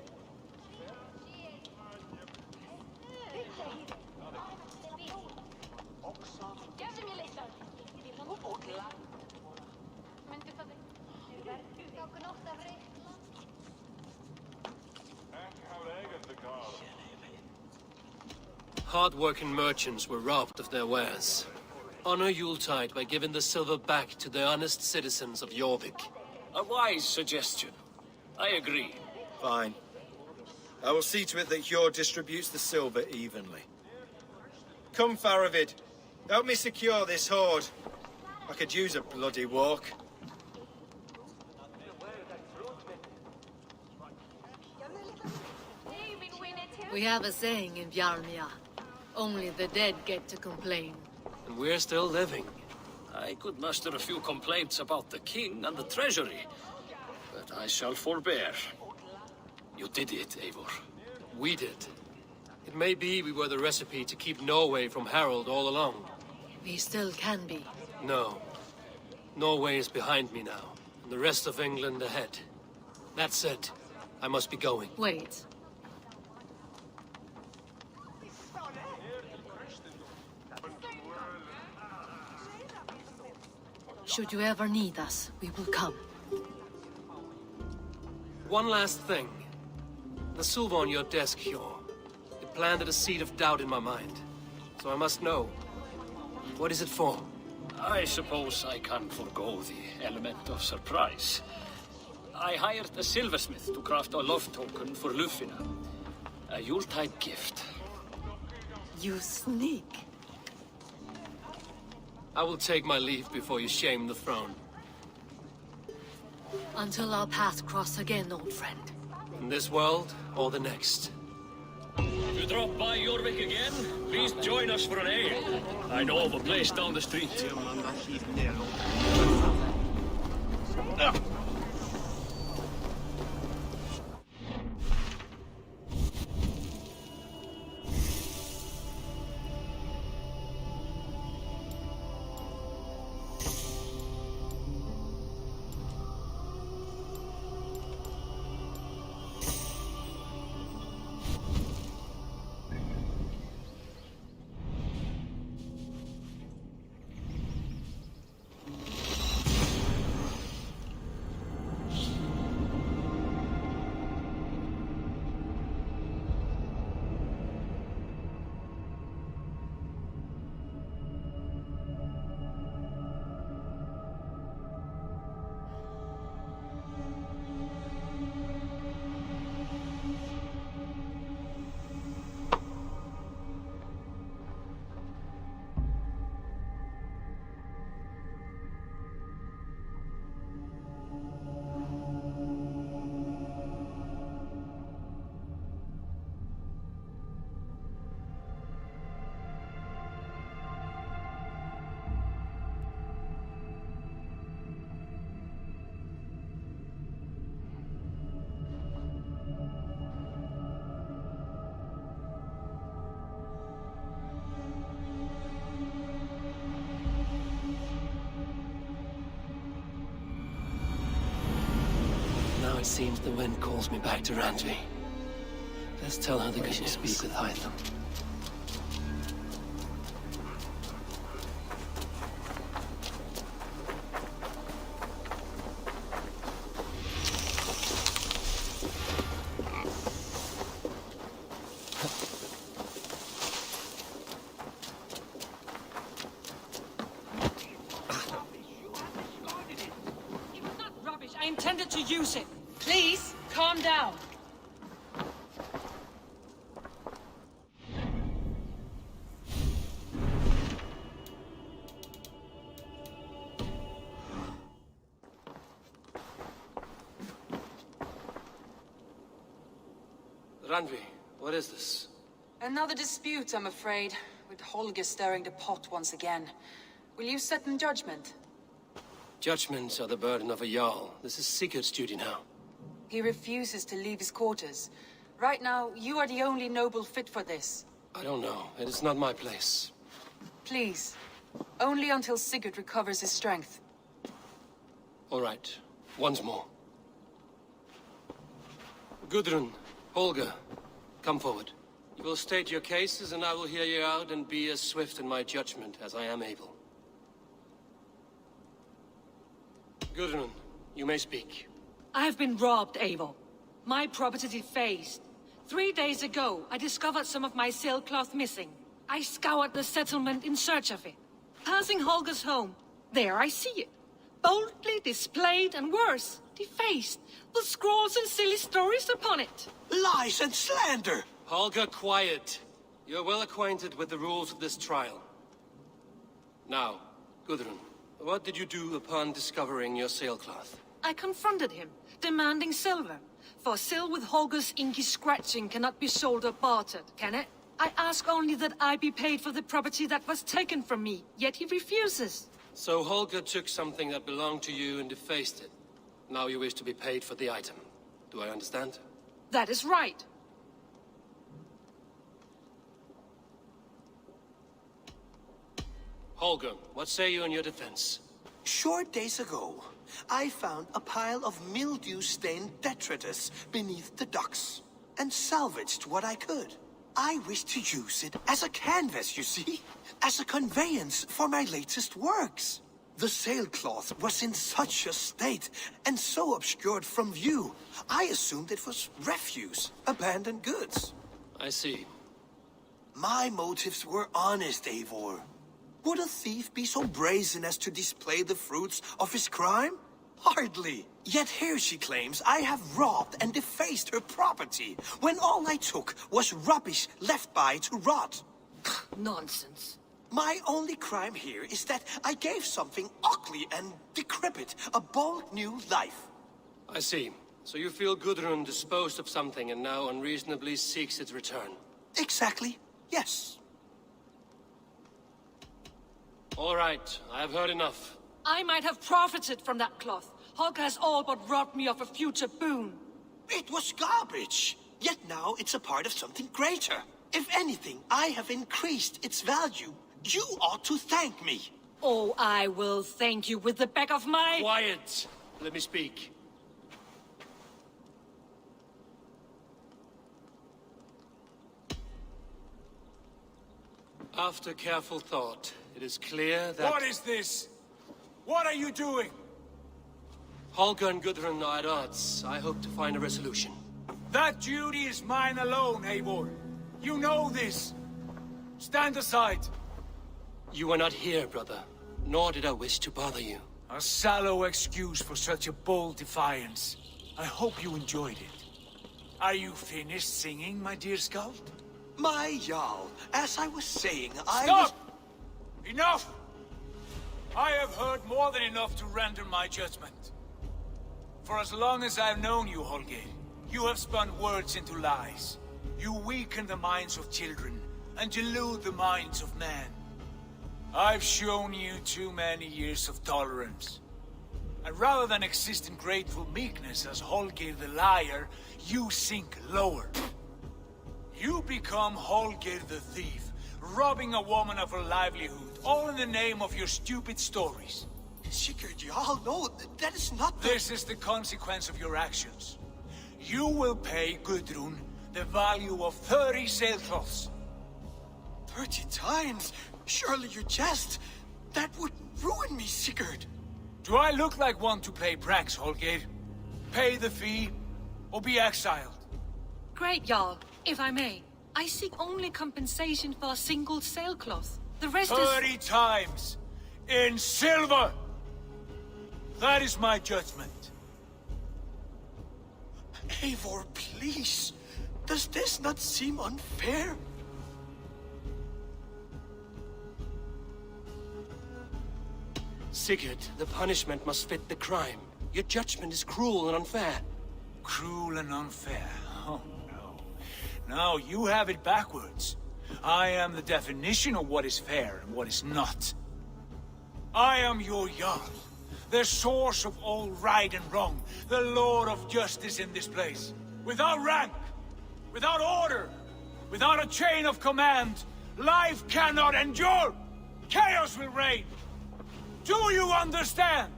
Hard-working merchants were robbed of their wares. Honor Yuletide by giving the silver back to the honest citizens of Jorvik. A wise suggestion. I agree. Fine. I will see to it that Hjord distributes the silver evenly. Come, Faravid. Help me secure this hoard. I could use a bloody walk. We have a saying in Bjarmia. Only the dead get to complain. And we're still living. I could muster a few complaints about the king and the treasury, but I shall forbear. You did it, Eivor. We did. It may be we were the recipe to keep Norway from Harald all along. We still can be. No. Norway is behind me now, and the rest of England ahead. That said, I must be going. Wait. Should you ever need us, we will come. One last thing. The silver on your desk, Hjor. planted a seed of doubt in my mind. So I must know. What is it for? I suppose I can forego the element of surprise. I hired a silversmith to craft a love token for Lufina. A Yuletide gift. You sneak. I will take my leave before you shame the throne. Until our paths cross again, old friend. In this world, or the next. If you drop by Jorvik again, please join us for an ale. I know of a place down the street. Now it seems the wind calls me back to Randvi. Let's tell her that I should speak with Hytham. I intended to use it. Please, calm down. Randvi, what is this? Another dispute, I'm afraid, with Holger stirring the pot once again. Will you set in judgment? Judgments are the burden of a Jarl. This is Sigurd's duty now. He refuses to leave his quarters. Right now, you are the only noble fit for this. I don't know. It is not my place. Please. Only until Sigurd recovers his strength. All right. Once more. Gudrun, Holger, come forward. You will state your cases, and I will hear you out and be as swift in my judgment as I am able. Gudrun, you may speak. I have been robbed, Eivor. My property defaced. 3 days ago, I discovered some of my sailcloth missing. I scoured the settlement in search of it. Passing Holger's home, there I see it. Boldly displayed and worse, defaced, with scrawls and silly stories upon it. Lies and slander! Holger, quiet. You're well acquainted with the rules of this trial. Now, Gudrun, what did you do upon discovering your sailcloth? I confronted him, demanding silver. For sil with Holger's inky scratching cannot be sold or bartered, can it? I ask only that I be paid for the property that was taken from me, yet he refuses. So Holger took something that belonged to you and defaced it. Now you wish to be paid for the item. Do I understand? That is right. Holger, what say you in your defense? Short days ago, I found a pile of mildew-stained detritus beneath the docks, and salvaged what I could. I wish to use it as a canvas, you see? As a conveyance for my latest works. The sailcloth was in such a state, and so obscured from view, I assumed it was refuse, abandoned goods. I see. My motives were honest, Eivor. Would a thief be so brazen as to display the fruits of his crime? Hardly. Yet here she claims I have robbed and defaced her property, when all I took was rubbish left by to rot. Nonsense. My only crime here is that I gave something ugly and decrepit a bold new life. I see. So you feel Gudrun disposed of something and now unreasonably seeks its return? Exactly, yes. All right, I have heard enough. I might have profited from that cloth. Holger has all but robbed me of a future boon. It was garbage. Yet now it's a part of something greater. If anything, I have increased its value. You ought to thank me. Oh, I will thank you with the back of my... Quiet! Let me speak. After careful thought, it is clear that... What is this? What are you doing? Holger and Gudrun are at odds. I hope to find a resolution. That duty is mine alone, Eivor. You know this. Stand aside. You were not here, brother. Nor did I wish to bother you. A sallow excuse for such a bold defiance. I hope you enjoyed it. Are you finished singing, my dear Skald? My Jarl, as I was saying, Stop! Enough! I have heard more than enough to render my judgment. For as long as I've known you, Holger, you have spun words into lies. You weaken the minds of children and delude the minds of men. I've shown you too many years of tolerance. And rather than exist in grateful meekness as Holger the liar, you sink lower. You become Holger the thief, robbing a woman of her livelihood, all in the name of your stupid stories. Sigurd, Jarl, no, that is not the... This is the consequence of your actions. You will pay Gudrun the value of 30 sailcloths. 30 times? Surely you jest. That would ruin me, Sigurd. Do I look like one to play pranks, Holger? Pay the fee, or be exiled. Great, Jarl. If I may, I seek only compensation for a single sailcloth. The rest 30 times! In silver! That is my judgment. Eivor, please. Does this not seem unfair? Sigurd, the punishment must fit the crime. Your judgment is cruel and unfair. Cruel and unfair? Oh, no. No, you have it backwards. I am the definition of what is fair and what is not. I am your Jarl, the source of all right and wrong, the Lord of justice in this place. Without rank, without order, without a chain of command, life cannot endure! Chaos will reign! Do you understand?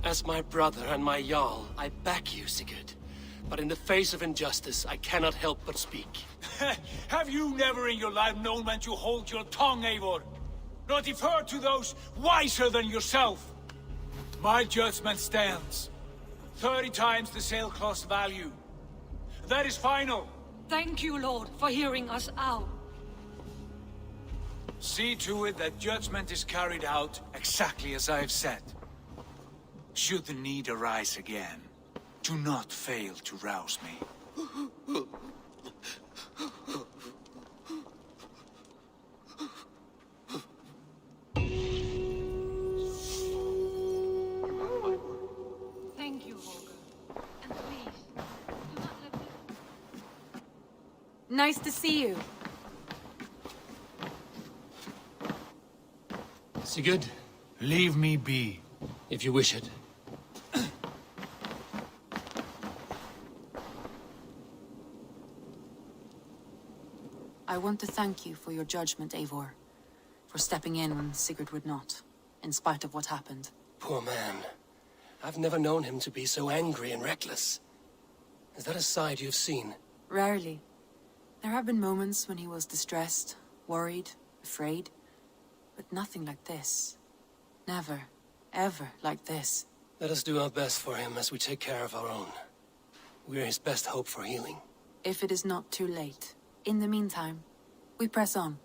As my brother and my Jarl, I back you, Sigurd. But in the face of injustice, I cannot help but speak. Have you never in your life known when to hold your tongue, Eivor? Nor defer to those wiser than yourself? My judgment stands. 30 times the sailcloth's value. That is final. Thank you, Lord, for hearing us out. See to it that judgment is carried out exactly as I have said. Should the need arise again, do not fail to rouse me. Thank you, Holger. And please, do not let me... Nice to see you. Sigurd? Leave me be. If you wish it. I want to thank you for your judgment, Eivor. For stepping in when Sigurd would not, in spite of what happened. Poor man. I've never known him to be so angry and reckless. Is that a side you've seen? Rarely. There have been moments when he was distressed, worried, afraid. But nothing like this. Never, ever like this. Let us do our best for him as we take care of our own. We're his best hope for healing. If it is not too late. In the meantime, We press on.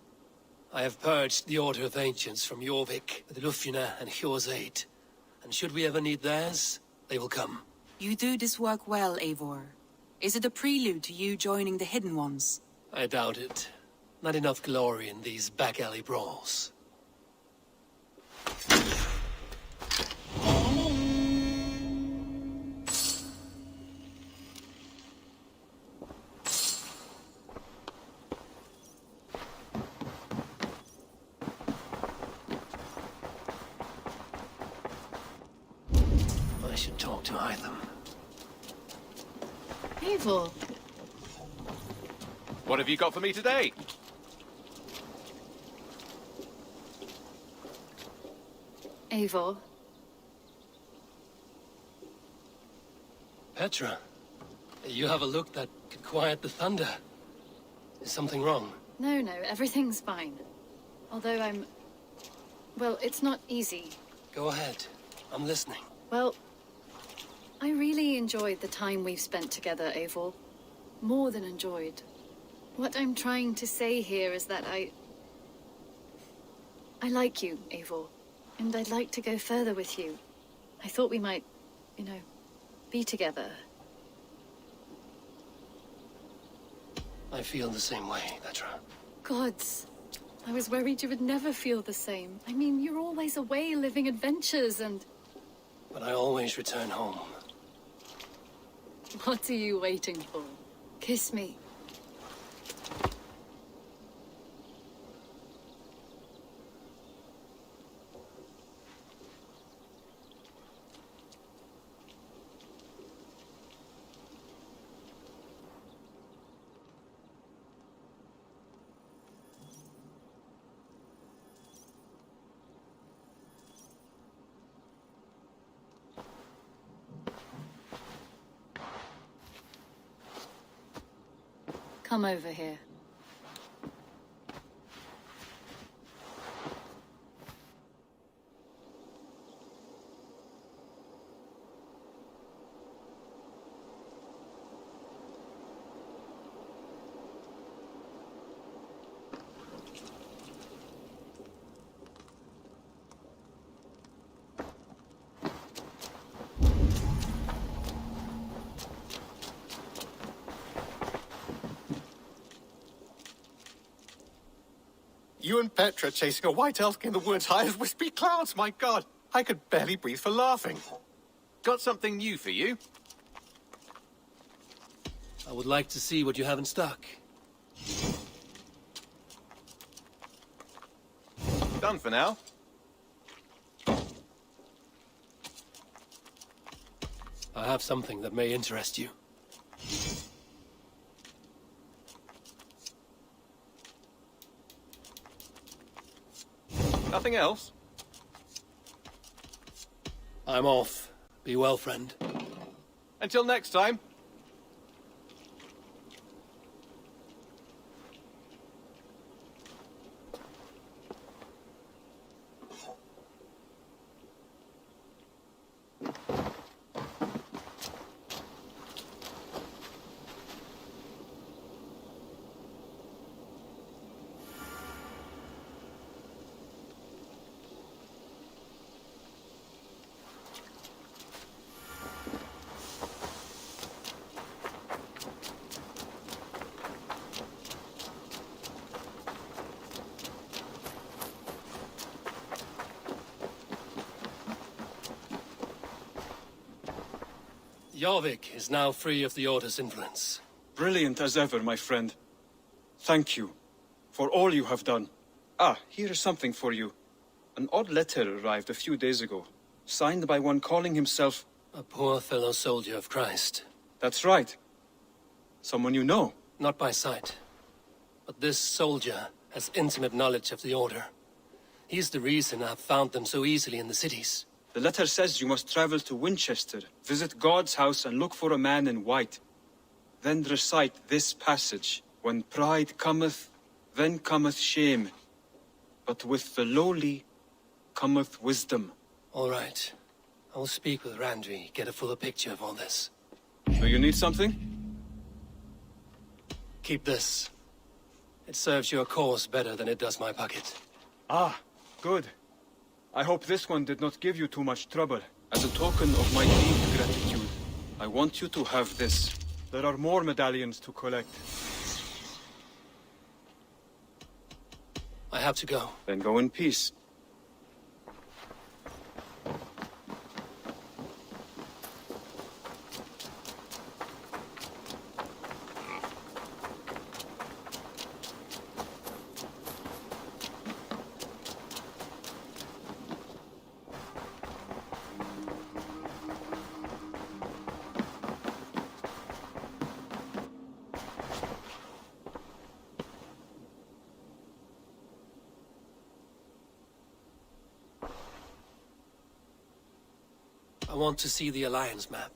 I have purged the Order of Ancients from Jorvik, with Lufjuna and Hjor's aid. And should we ever need theirs, they will come. You do this work well, Eivor. Is it a prelude to you joining the Hidden Ones? I doubt it. Not enough glory in these back-alley brawls. I should talk to Hytham. Eivor. What have you got for me today? Eivor. Petra, you have a look that could quiet the thunder. Is something wrong? No, everything's fine. Although well, it's not easy. Go ahead. I'm listening. Well, I really enjoyed the time we've spent together, Eivor. More than enjoyed. What I'm trying to say here is that I like you, Eivor. And I'd like to go further with you. I thought we might, be together. I feel the same way, Petra. Gods. I was worried you would never feel the same. I mean, you're always away living adventures and... But I always return home. What are you waiting for? Kiss me. Come over here. You and Petra chasing a white elk in the woods high as wispy clouds, my god! I could barely breathe for laughing. Got something new for you? I would like to see what you have in stock. Done for now. I have something that may interest you. Nothing else? I'm off. Be well, friend. Until next time. Jorvik is now free of the Order's influence. Brilliant as ever, my friend. Thank you for all you have done. Ah, here is something for you. An odd letter arrived a few days ago, signed by one calling himself... A poor fellow soldier of Christ. That's right. Someone you know. Not by sight. But this soldier has intimate knowledge of the Order. He's the reason I've found them so easily in the cities. The letter says you must travel to Winchester, visit God's house and look for a man in white. Then recite this passage. When pride cometh, then cometh shame. But with the lowly cometh wisdom. All right. I will speak with Randvi, get a fuller picture of all this. Do you need something? Keep this. It serves your cause better than it does my pocket. Ah, good. I hope this one did not give you too much trouble. As a token of my deep gratitude, I want you to have this. There are more medallions to collect. I have to go. Then go in peace. I want to see the Alliance map.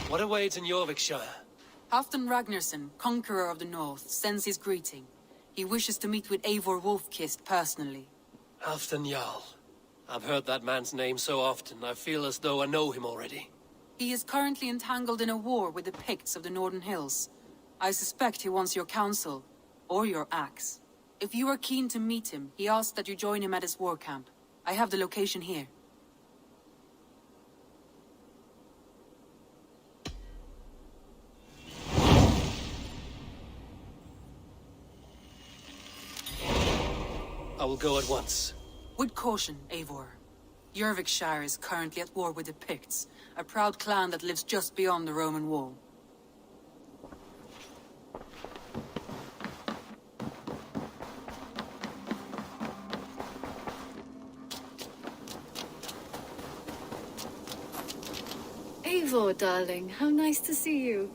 What awaits in Jorvikshire? Halfdan Ragnarsson, conqueror of the north, sends his greeting. He wishes to meet with Eivor Wolfkist personally. Halfdan Jarl. I've heard that man's name so often, I feel as though I know him already. He is currently entangled in a war with the Picts of the Northern Hills. I suspect he wants your counsel, or your axe. If you are keen to meet him, he asks that you join him at his war camp. I have the location here. I will go at once. With caution, Eivor. Jorvikshire is currently at war with the Picts, a proud clan that lives just beyond the Roman wall. Eivor, darling, how nice to see you.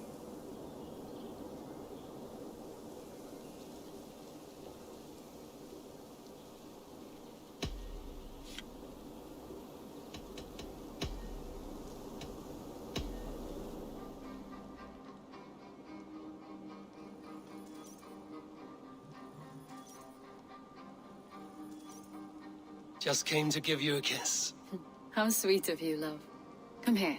Just came to give you a kiss. How sweet of you, love. Come here.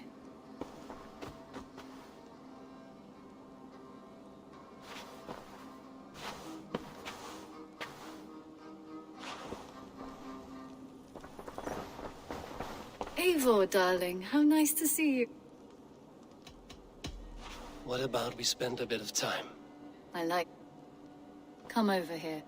Eivor, darling, how nice to see you. What about we spend a bit of time? I like... Come over here.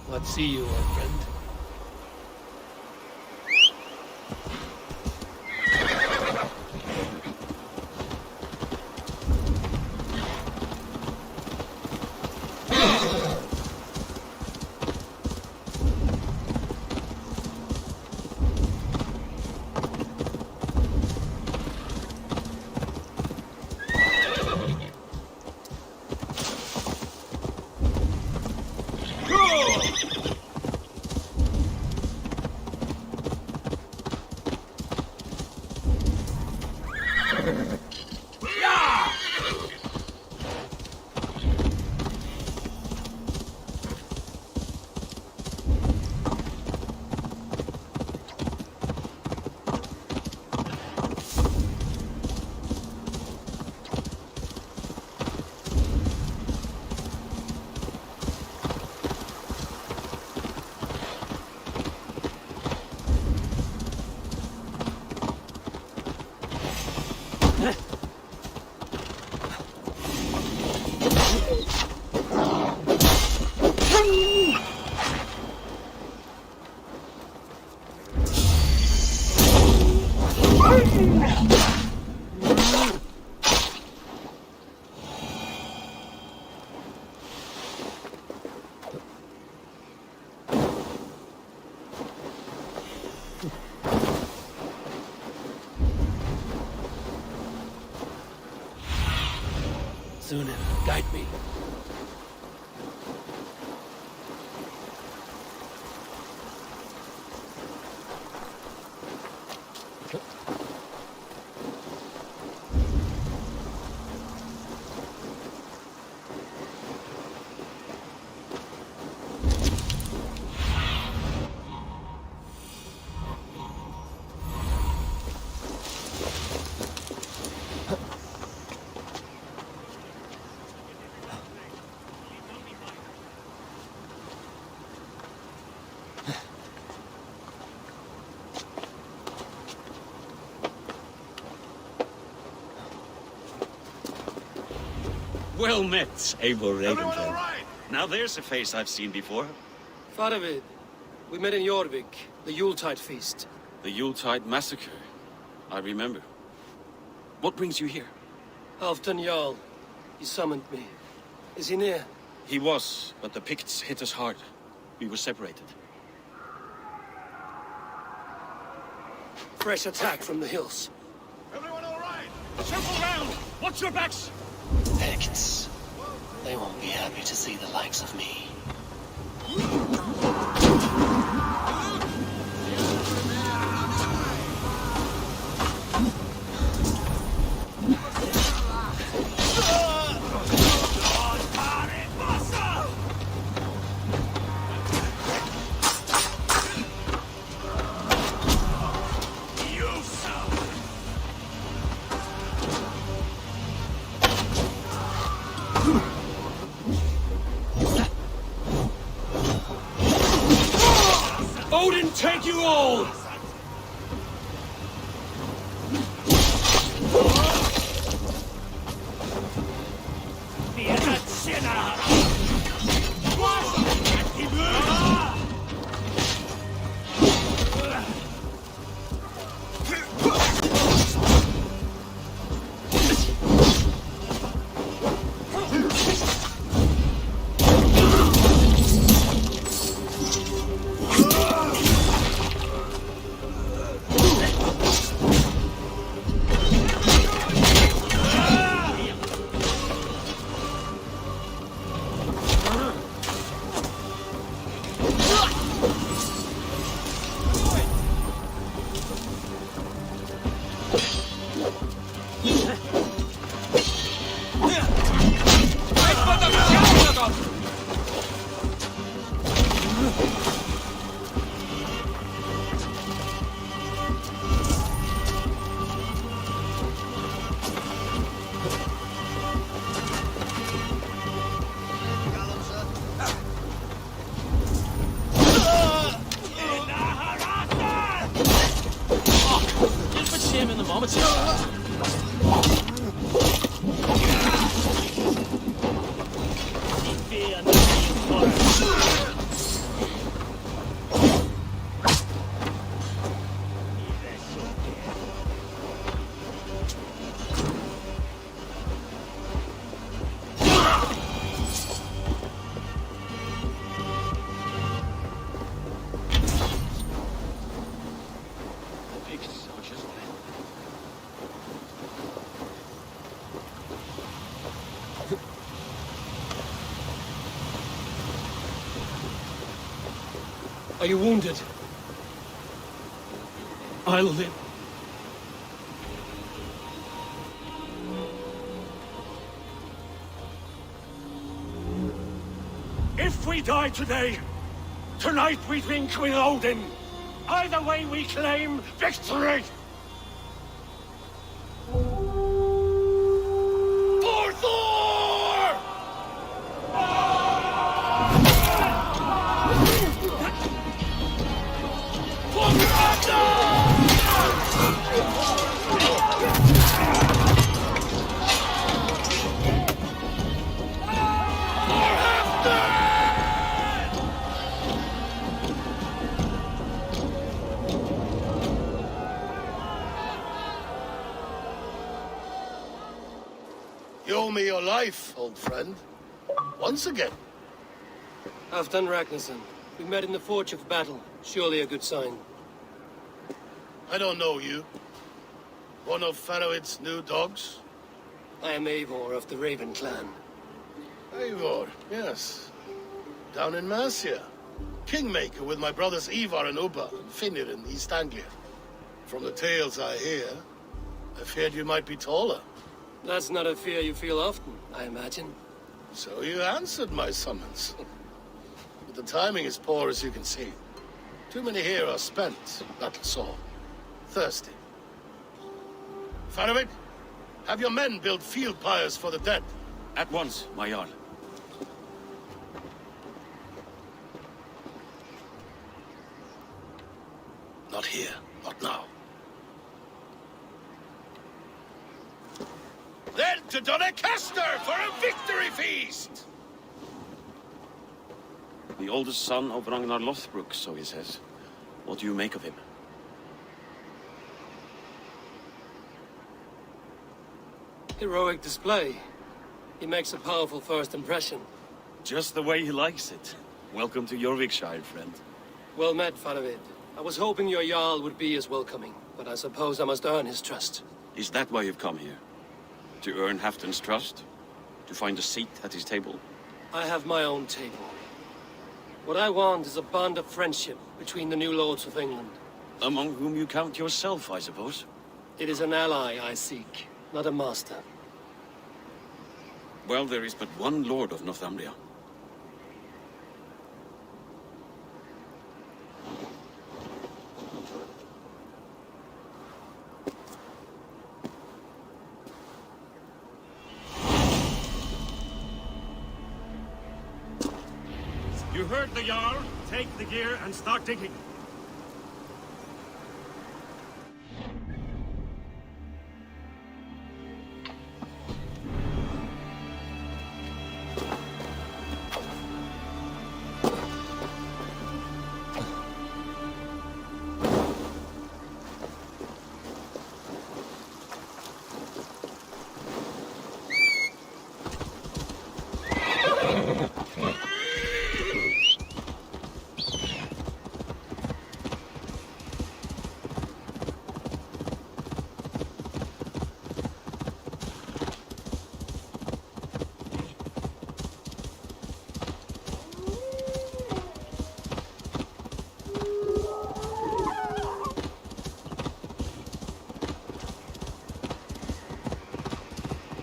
What see you, old friend? Sunan, guide me. Well met, Eivor Ravenfell. Now there's a face I've seen before. Faravid, we met in Jorvik, the Yuletide feast. The Yuletide massacre. I remember. What brings you here? Halfdan Jarl. He summoned me. Is he near? He was, but the Picts hit us hard. We were separated. Fresh attack from the hills. Everyone all right? Circle round! Watch your backs! Picts. They won't be happy to see the likes of me. Odin, take you all! Are you wounded? I'll live. If we die today, tonight we drink with Odin. Either way we claim victory! For Thor! For Ragnar! You owe me your life, old friend. Once again. Halfdan Ragnarsson. We met in the Forge of Battle. Surely a good sign. I don't know you. One of Faroid's new dogs? I am Eivor of the Raven clan. Eivor, yes. Down in Mercia. Kingmaker with my brothers Ivar and Ubba and Finnir in East Anglia. From the tales I hear, I feared you might be taller. That's not a fear you feel often, I imagine. So you answered my summons. But the timing is poor, as you can see. Too many here are spent, battle-sore, thirsty. Faroid, have your men build field pyres for the dead. At once, my Jarl. Not here, not now. Then to Doncaster for a victory feast! The oldest son of Ragnar Lothbrok, so he says. What do you make of him? Heroic display. He makes a powerful first impression. Just the way he likes it. Welcome to Jorvikshire, friend. Well met, Faroid. I was hoping your Jarl would be as welcoming, but I suppose I must earn his trust. Is that why you've come here? To earn Halfdan's trust? To find a seat at his table? I have my own table. What I want is a bond of friendship between the new lords of England. Among whom you count yourself, I suppose? It is an ally I seek, not a master. Well, there is but one lord of Northumbria. You heard the Jarl. Take the gear and start digging.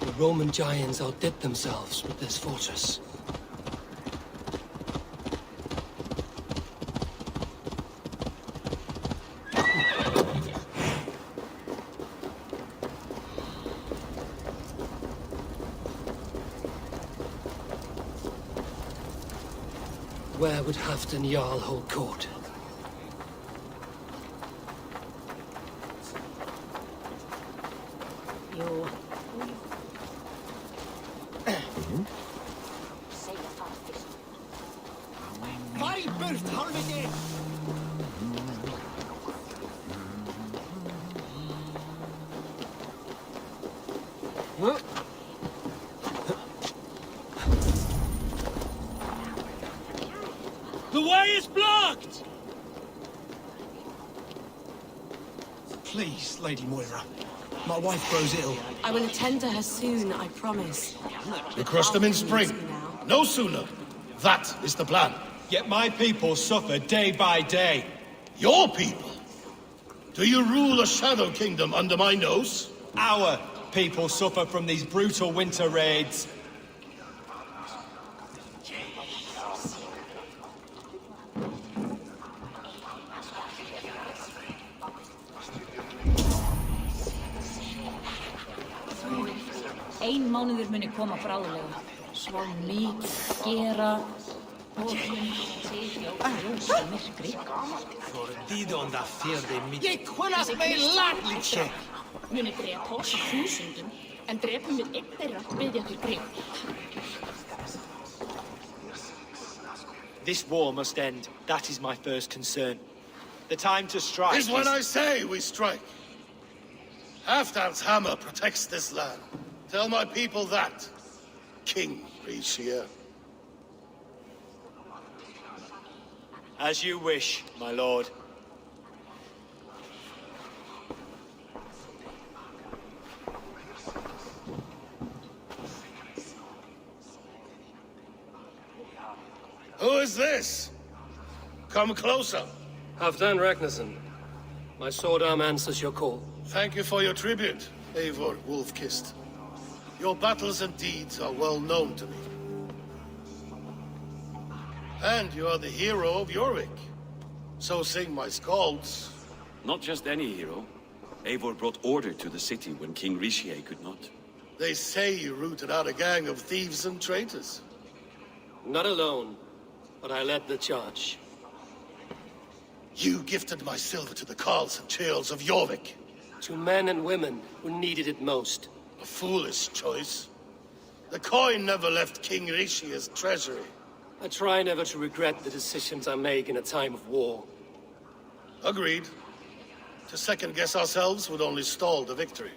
The Roman giants outdid themselves with this fortress. Where would Halfdan Jarl hold court? Far í burt, hálfviti! The way is blocked! Please, Lady Moira. My wife grows ill. I will attend to her soon, I promise. We crush them in spring. No sooner. That is the plan. Yet my people suffer day by day. Your people? Do you rule a shadow kingdom under my nose? Our people suffer from these brutal winter raids. Ein mánuður muni koma bráðlega. Svo mikið gera og sitja á ljósa myrkri. Ég kunnast með latlítið. Muni drepa oss í þúsundum, en drepum við einn þeirra biðja til grip. This war must end. That is my first concern. The time to strike is when I say we strike. Halfdan's hammer protects this land. Tell my people that, King Rishia. As you wish, my lord. Who is this? Come closer. Halfdan Ragnarsson. My sword arm answers your call. Thank you for your tribute, Eivor Wolf-Kissed. Your battles and deeds are well known to me. And you are the hero of Jorvik. So sing my skalds. Not just any hero. Eivor brought order to the city when King Rishie could not. They say you rooted out a gang of thieves and traitors. Not alone, but I led the charge. You gifted my silver to the carls and churls of Jorvik. To men and women who needed it most. A foolish choice. The coin never left King Rishia's treasury. I try never to regret the decisions I make in a time of war. Agreed. To second-guess ourselves would only stall the victory.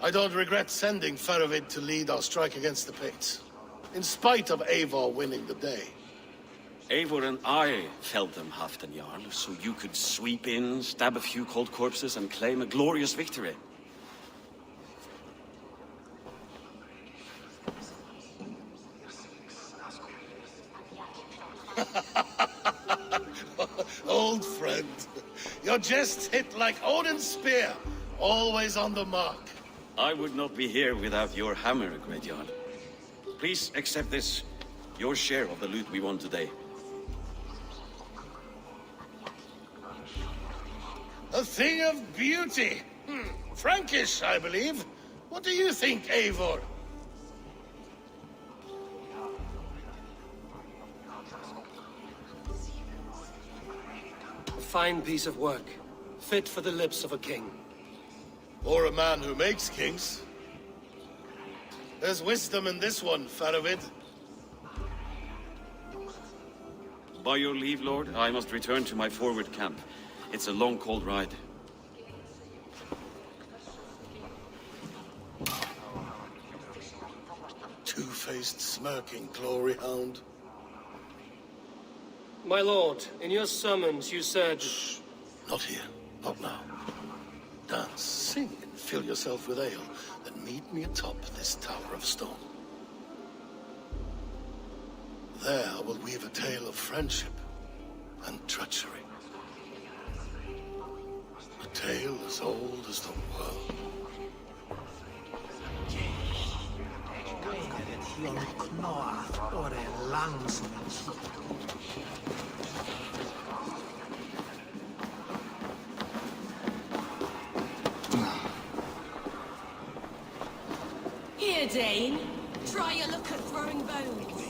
I don't regret sending Faravid to lead our strike against the Picts, in spite of Eivor winning the day. Eivor and I felled them, Halfdan Jarl, so you could sweep in, stab a few cold corpses, and claim a glorious victory. Old friend, your jest hit like Odin's spear, always on the mark. I would not be here without your hammer, Great Jarl. Please accept this, your share of the loot we won today. A thing of beauty. Frankish, I believe. What do you think, Eivor? A fine piece of work, fit for the lips of a king. Or a man who makes kings. There's wisdom in this one, Faravid. By your leave, Lord, I must return to my forward camp. It's a long, cold ride. Two-faced, smirking glory hound. My lord, in your summons you said... Shh. Not here. Not now. Dance, sing, and fill yourself with ale. Then meet me atop this tower of stone. There I will weave a tale of friendship and treachery. A tale as old as the world. Here, Dane. Try your luck at throwing bones.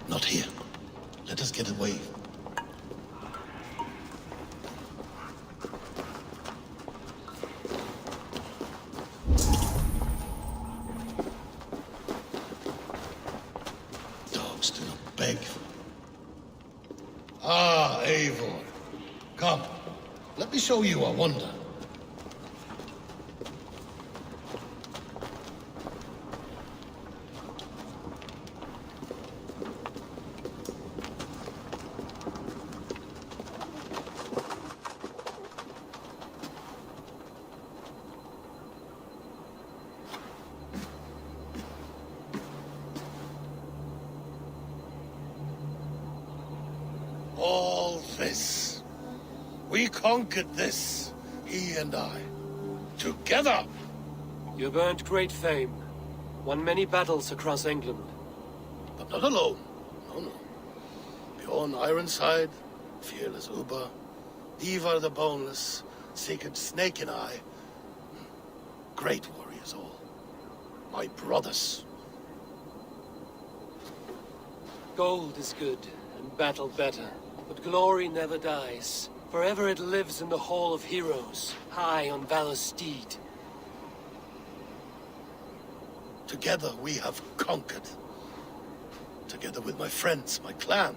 Not here. Let us get away. Dogs do not beg. Ah, Eivor. Come, let me show you a wonder. All this. We conquered this, he and I. Together. You have earned great fame. Won many battles across England. But not alone. No, no. Bjorn Ironside, fearless Uber, Ivar the Boneless, Sigurd Snake and I. Great warriors all. My brothers. Gold is good, and battle better. But glory never dies. Forever it lives in the Hall of Heroes, high on Valor's steed. Together we have conquered. Together with my friends, my clan.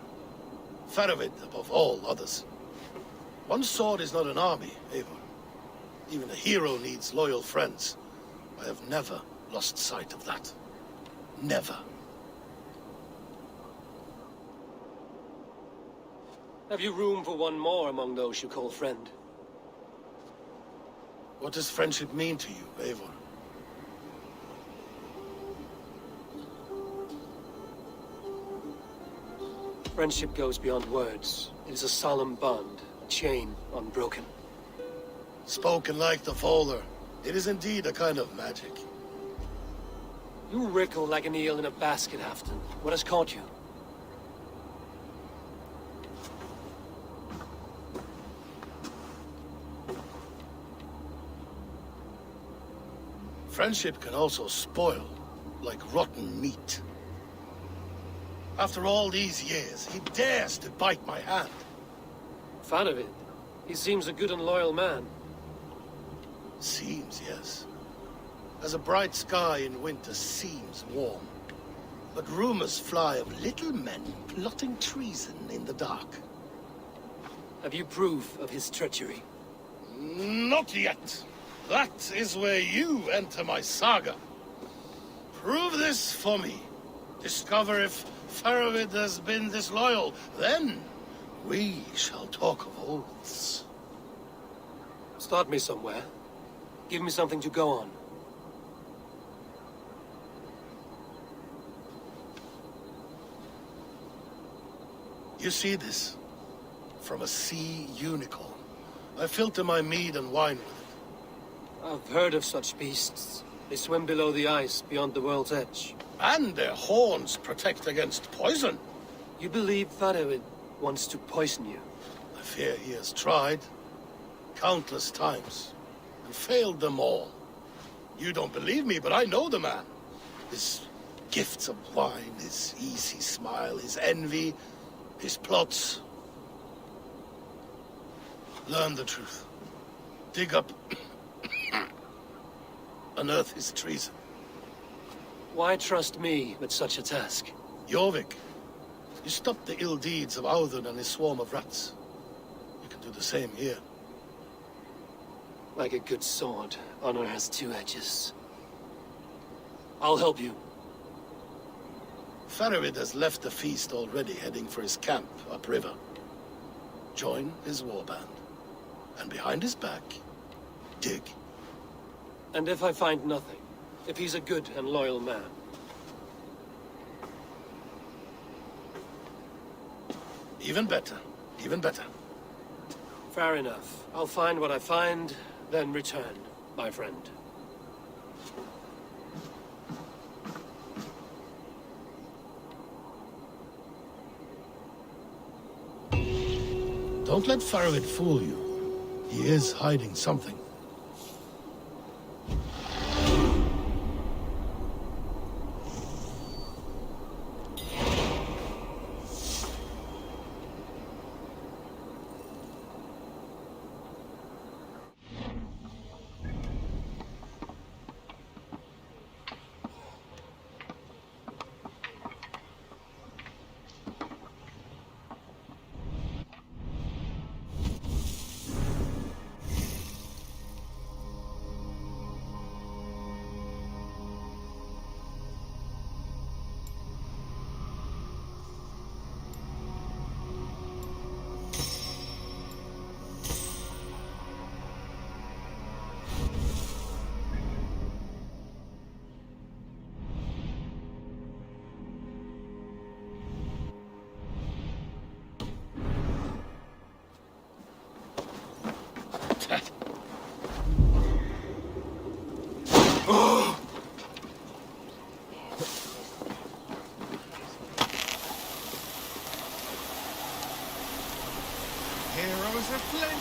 Faravid above all others. One sword is not an army, Eivor. Even a hero needs loyal friends. I have never lost sight of that. Never. Have you room for one more among those you call friend? What does friendship mean to you, Eivor? Friendship goes beyond words. It is a solemn bond, a chain unbroken. Spoken like the Fowler. It is indeed a kind of magic. You wriggle like an eel in a basket, Halfton. What has caught you? Friendship can also spoil, like rotten meat. After all these years, he dares to bite my hand. Fan of it. He seems a good and loyal man. Seems, yes. As a bright sky in winter seems warm. But rumors fly of little men plotting treason in the dark. Have you proof of his treachery? Not yet. That is where you enter my saga. Prove this for me. Discover if Faravid has been disloyal. Then we shall talk of oaths. Start me somewhere. Give me something to go on. You see this? From a sea unicorn. I filter my mead and wine with it. I've heard of such beasts. They swim below the ice, beyond the world's edge. And their horns protect against poison. You believe Faravid wants to poison you? I fear he has tried. Countless times. And failed them all. You don't believe me, but I know the man. His gifts of wine, his easy smile, his envy, his plots. Learn the truth. Dig up... unearth his treason. Why trust me with such a task? Jorvik, you stopped the ill deeds of Audun and his swarm of rats. You can do the same here. Like a good sword, honor has two edges. I'll help you. Faravid has left the feast already, heading for his camp upriver. Join his warband. And behind his back, dig. And if I find nothing? If he's a good and loyal man? Even better. Even better. Fair enough. I'll find what I find, then return, my friend. Don't let Faravid fool you. He is hiding something.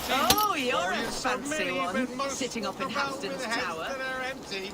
Oh, you're a fancy one, sitting up in Hampton's tower. They're empty.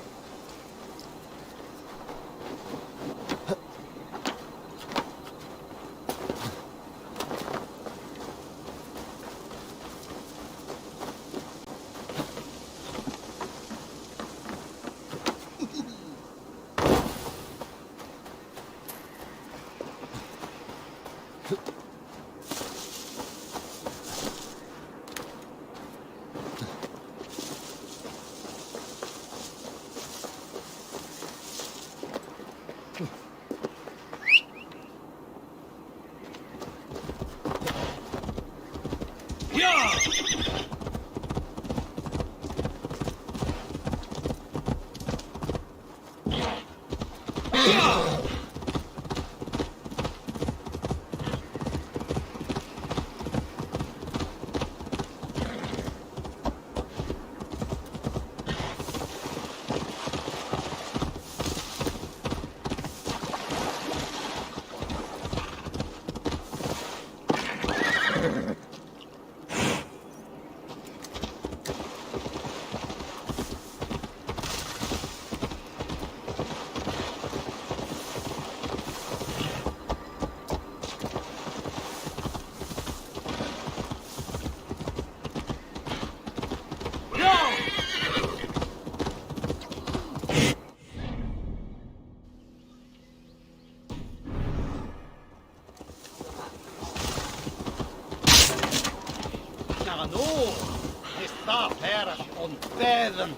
Feather.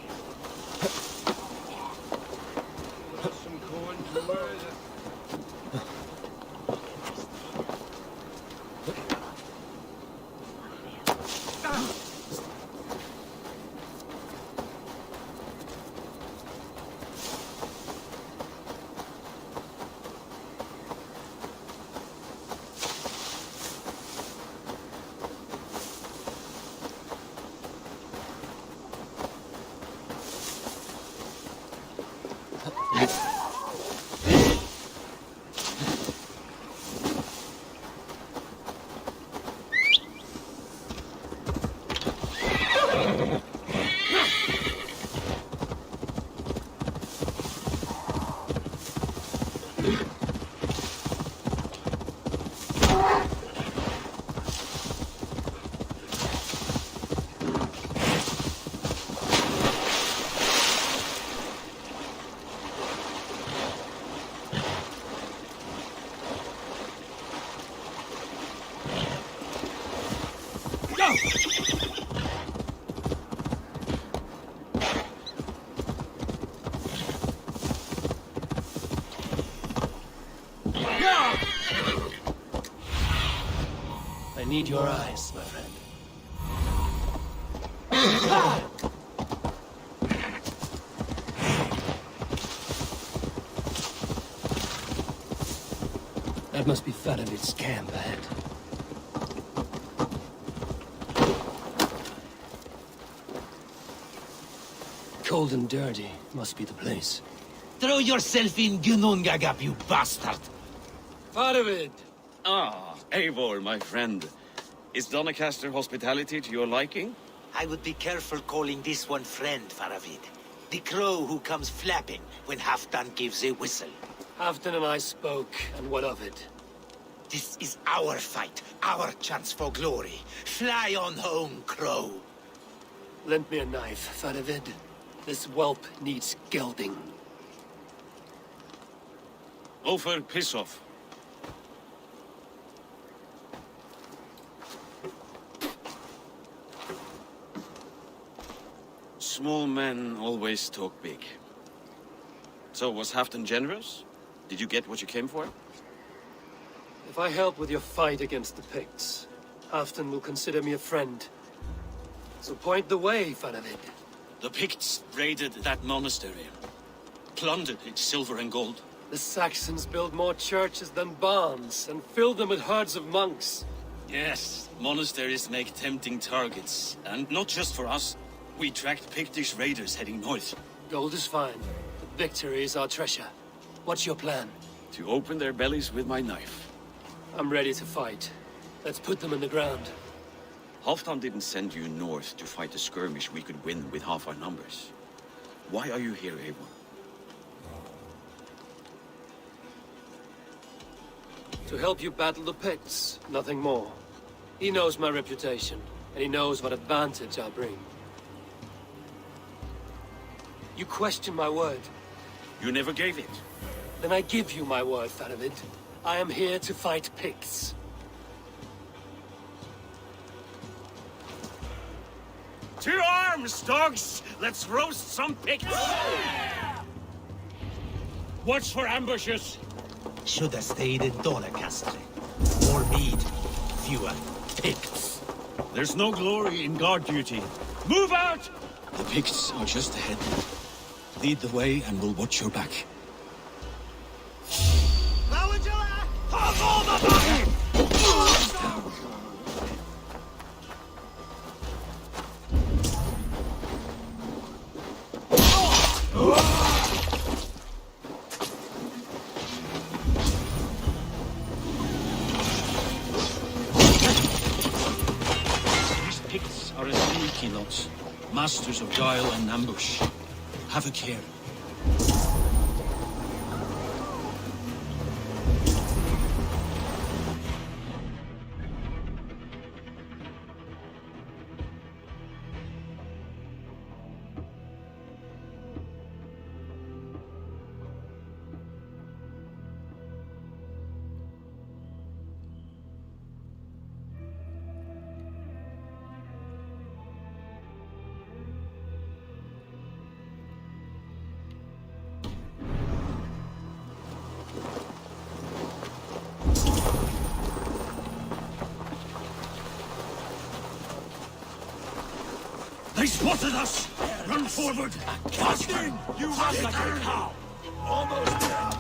Some corn to murder. I need your eyes, my friend. That must be Faravid's camp ahead. Cold and dirty must be the place. Throw yourself in Gunungagap, you bastard! Faravid! Ah, Eivor, my friend. Is Doncaster hospitality to your liking? I would be careful calling this one friend, Faravid. The crow who comes flapping when Halfdan gives a whistle. Halfdan and I spoke, and what of it? This is our fight, our chance for glory. Fly on home, crow. Lend me a knife, Faravid. This whelp needs gelding. Ofer, piss off. Small men always talk big. So, was Halfdan generous? Did you get what you came for? If I help with your fight against the Picts, Halfdan will consider me a friend. So point the way, Faravid. The Picts raided that monastery. Plundered its silver and gold. The Saxons built more churches than barns, and filled them with herds of monks. Yes, monasteries make tempting targets. And not just for us. We tracked Pictish raiders heading north. Gold is fine. The victory is our treasure. What's your plan? To open their bellies with my knife. I'm ready to fight. Let's put them in the ground. Halfdan didn't send you north to fight a skirmish we could win with half our numbers. Why are you here, Eivor? To help you battle the Picts, nothing more. He knows my reputation, and he knows what advantage I bring. You question my word. You never gave it. Then I give you my word, Faravid. I am here to fight Picts. To arms, dogs! Let's roast some Picts! Watch for ambushes. Should have stayed in Doncaster. More mead, fewer Picts. There's no glory in guard duty. Move out! The Picts are just ahead. Lead the way and we'll watch your back. These Picts are a sneaky lot. Masters of guile and ambush. Have a care. They spotted us! Run forward! Captain! You run like a cow! Almost there!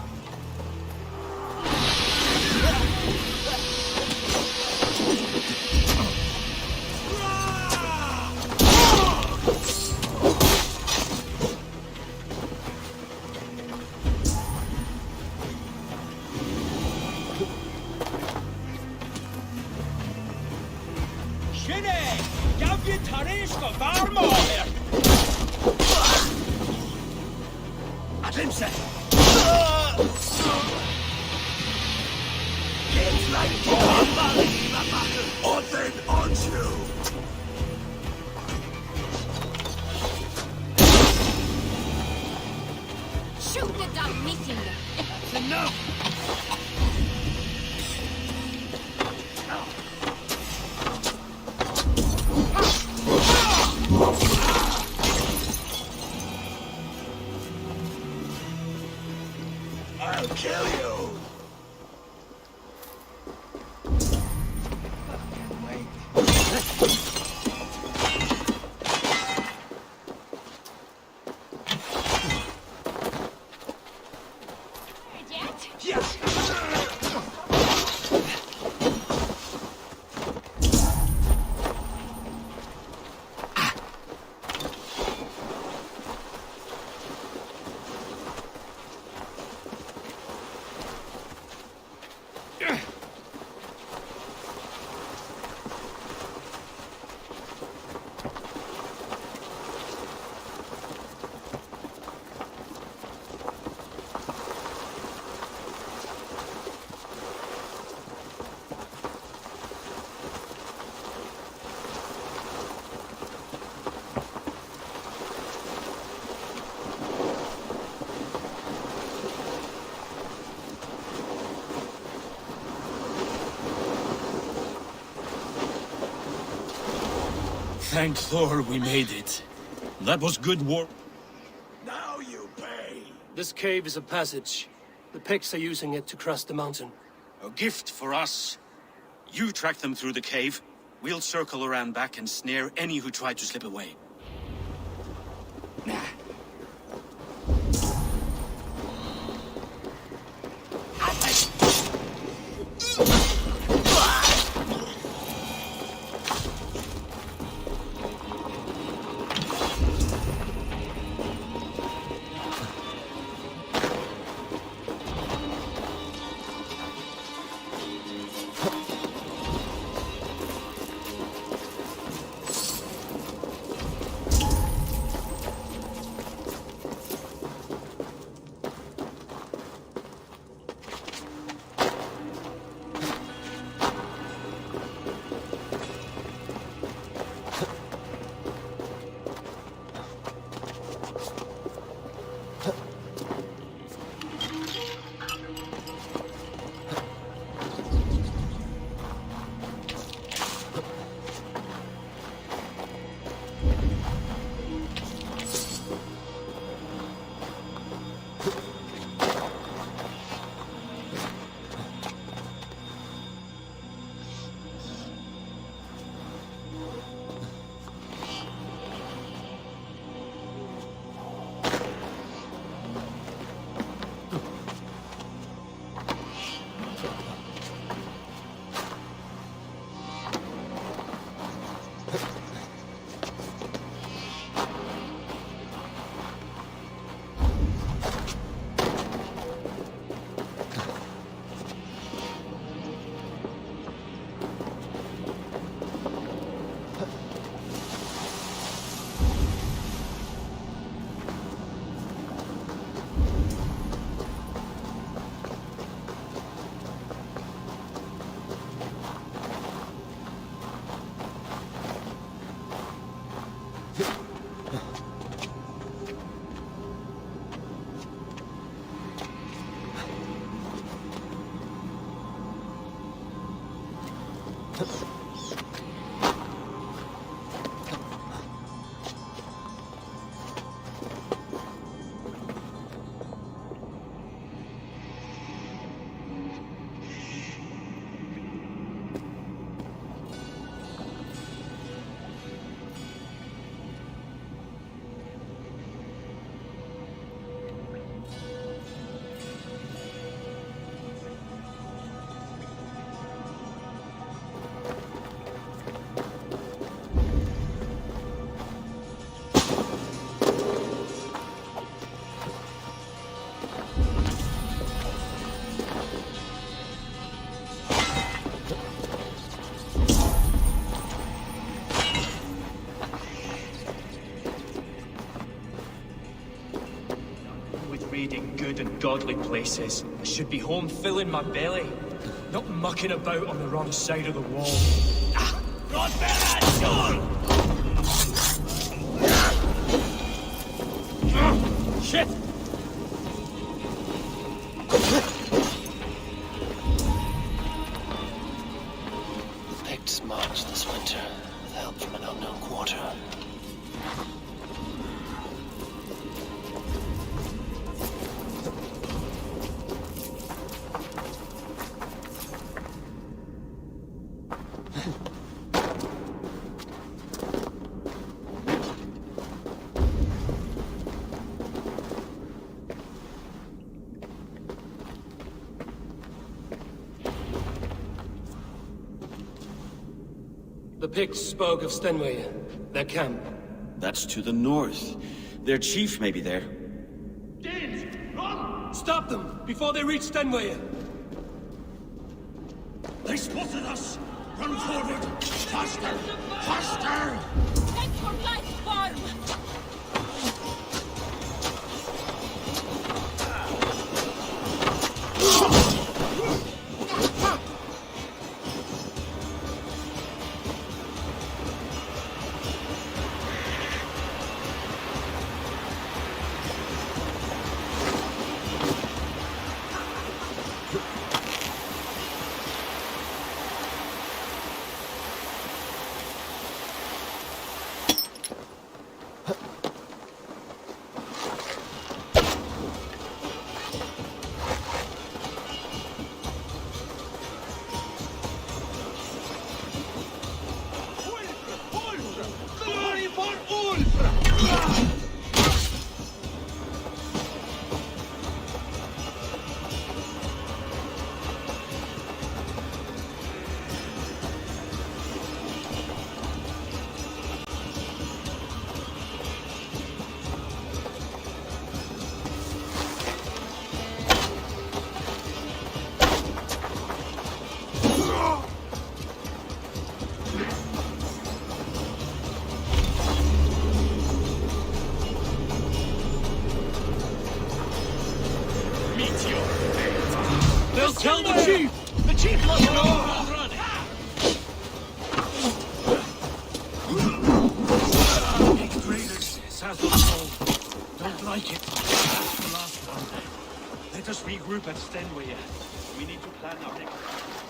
Shinny! Gav you Tarishka Varmar! Adlimse! It's like Odin on you! Shoot the damn meeting! Enough! I'll kill you! Yes! Thank Thor we made it. That was good work. Now you pay! This cave is a passage. The Picts are using it to cross the mountain. A gift for us. You track them through the cave. We'll circle around back and snare any who try to slip away. Raiding good and godly places. I should be home filling my belly, not mucking about on the wrong side of the wall. Shit! The Picts marched this winter with help from an unknown quarter. The Picts spoke of Stenway, their camp. That's to the north. Their chief may be there. Danes, run! Stop them before they reach Stenway. They spotted us! Run forward! Faster! Faster! Take your life, farm! They'll tell the chief! The chief must know! Run! Picked raiders, Sazzle told. Don't like it. That's the last one. Let us regroup at Stenway. We need to plan our next.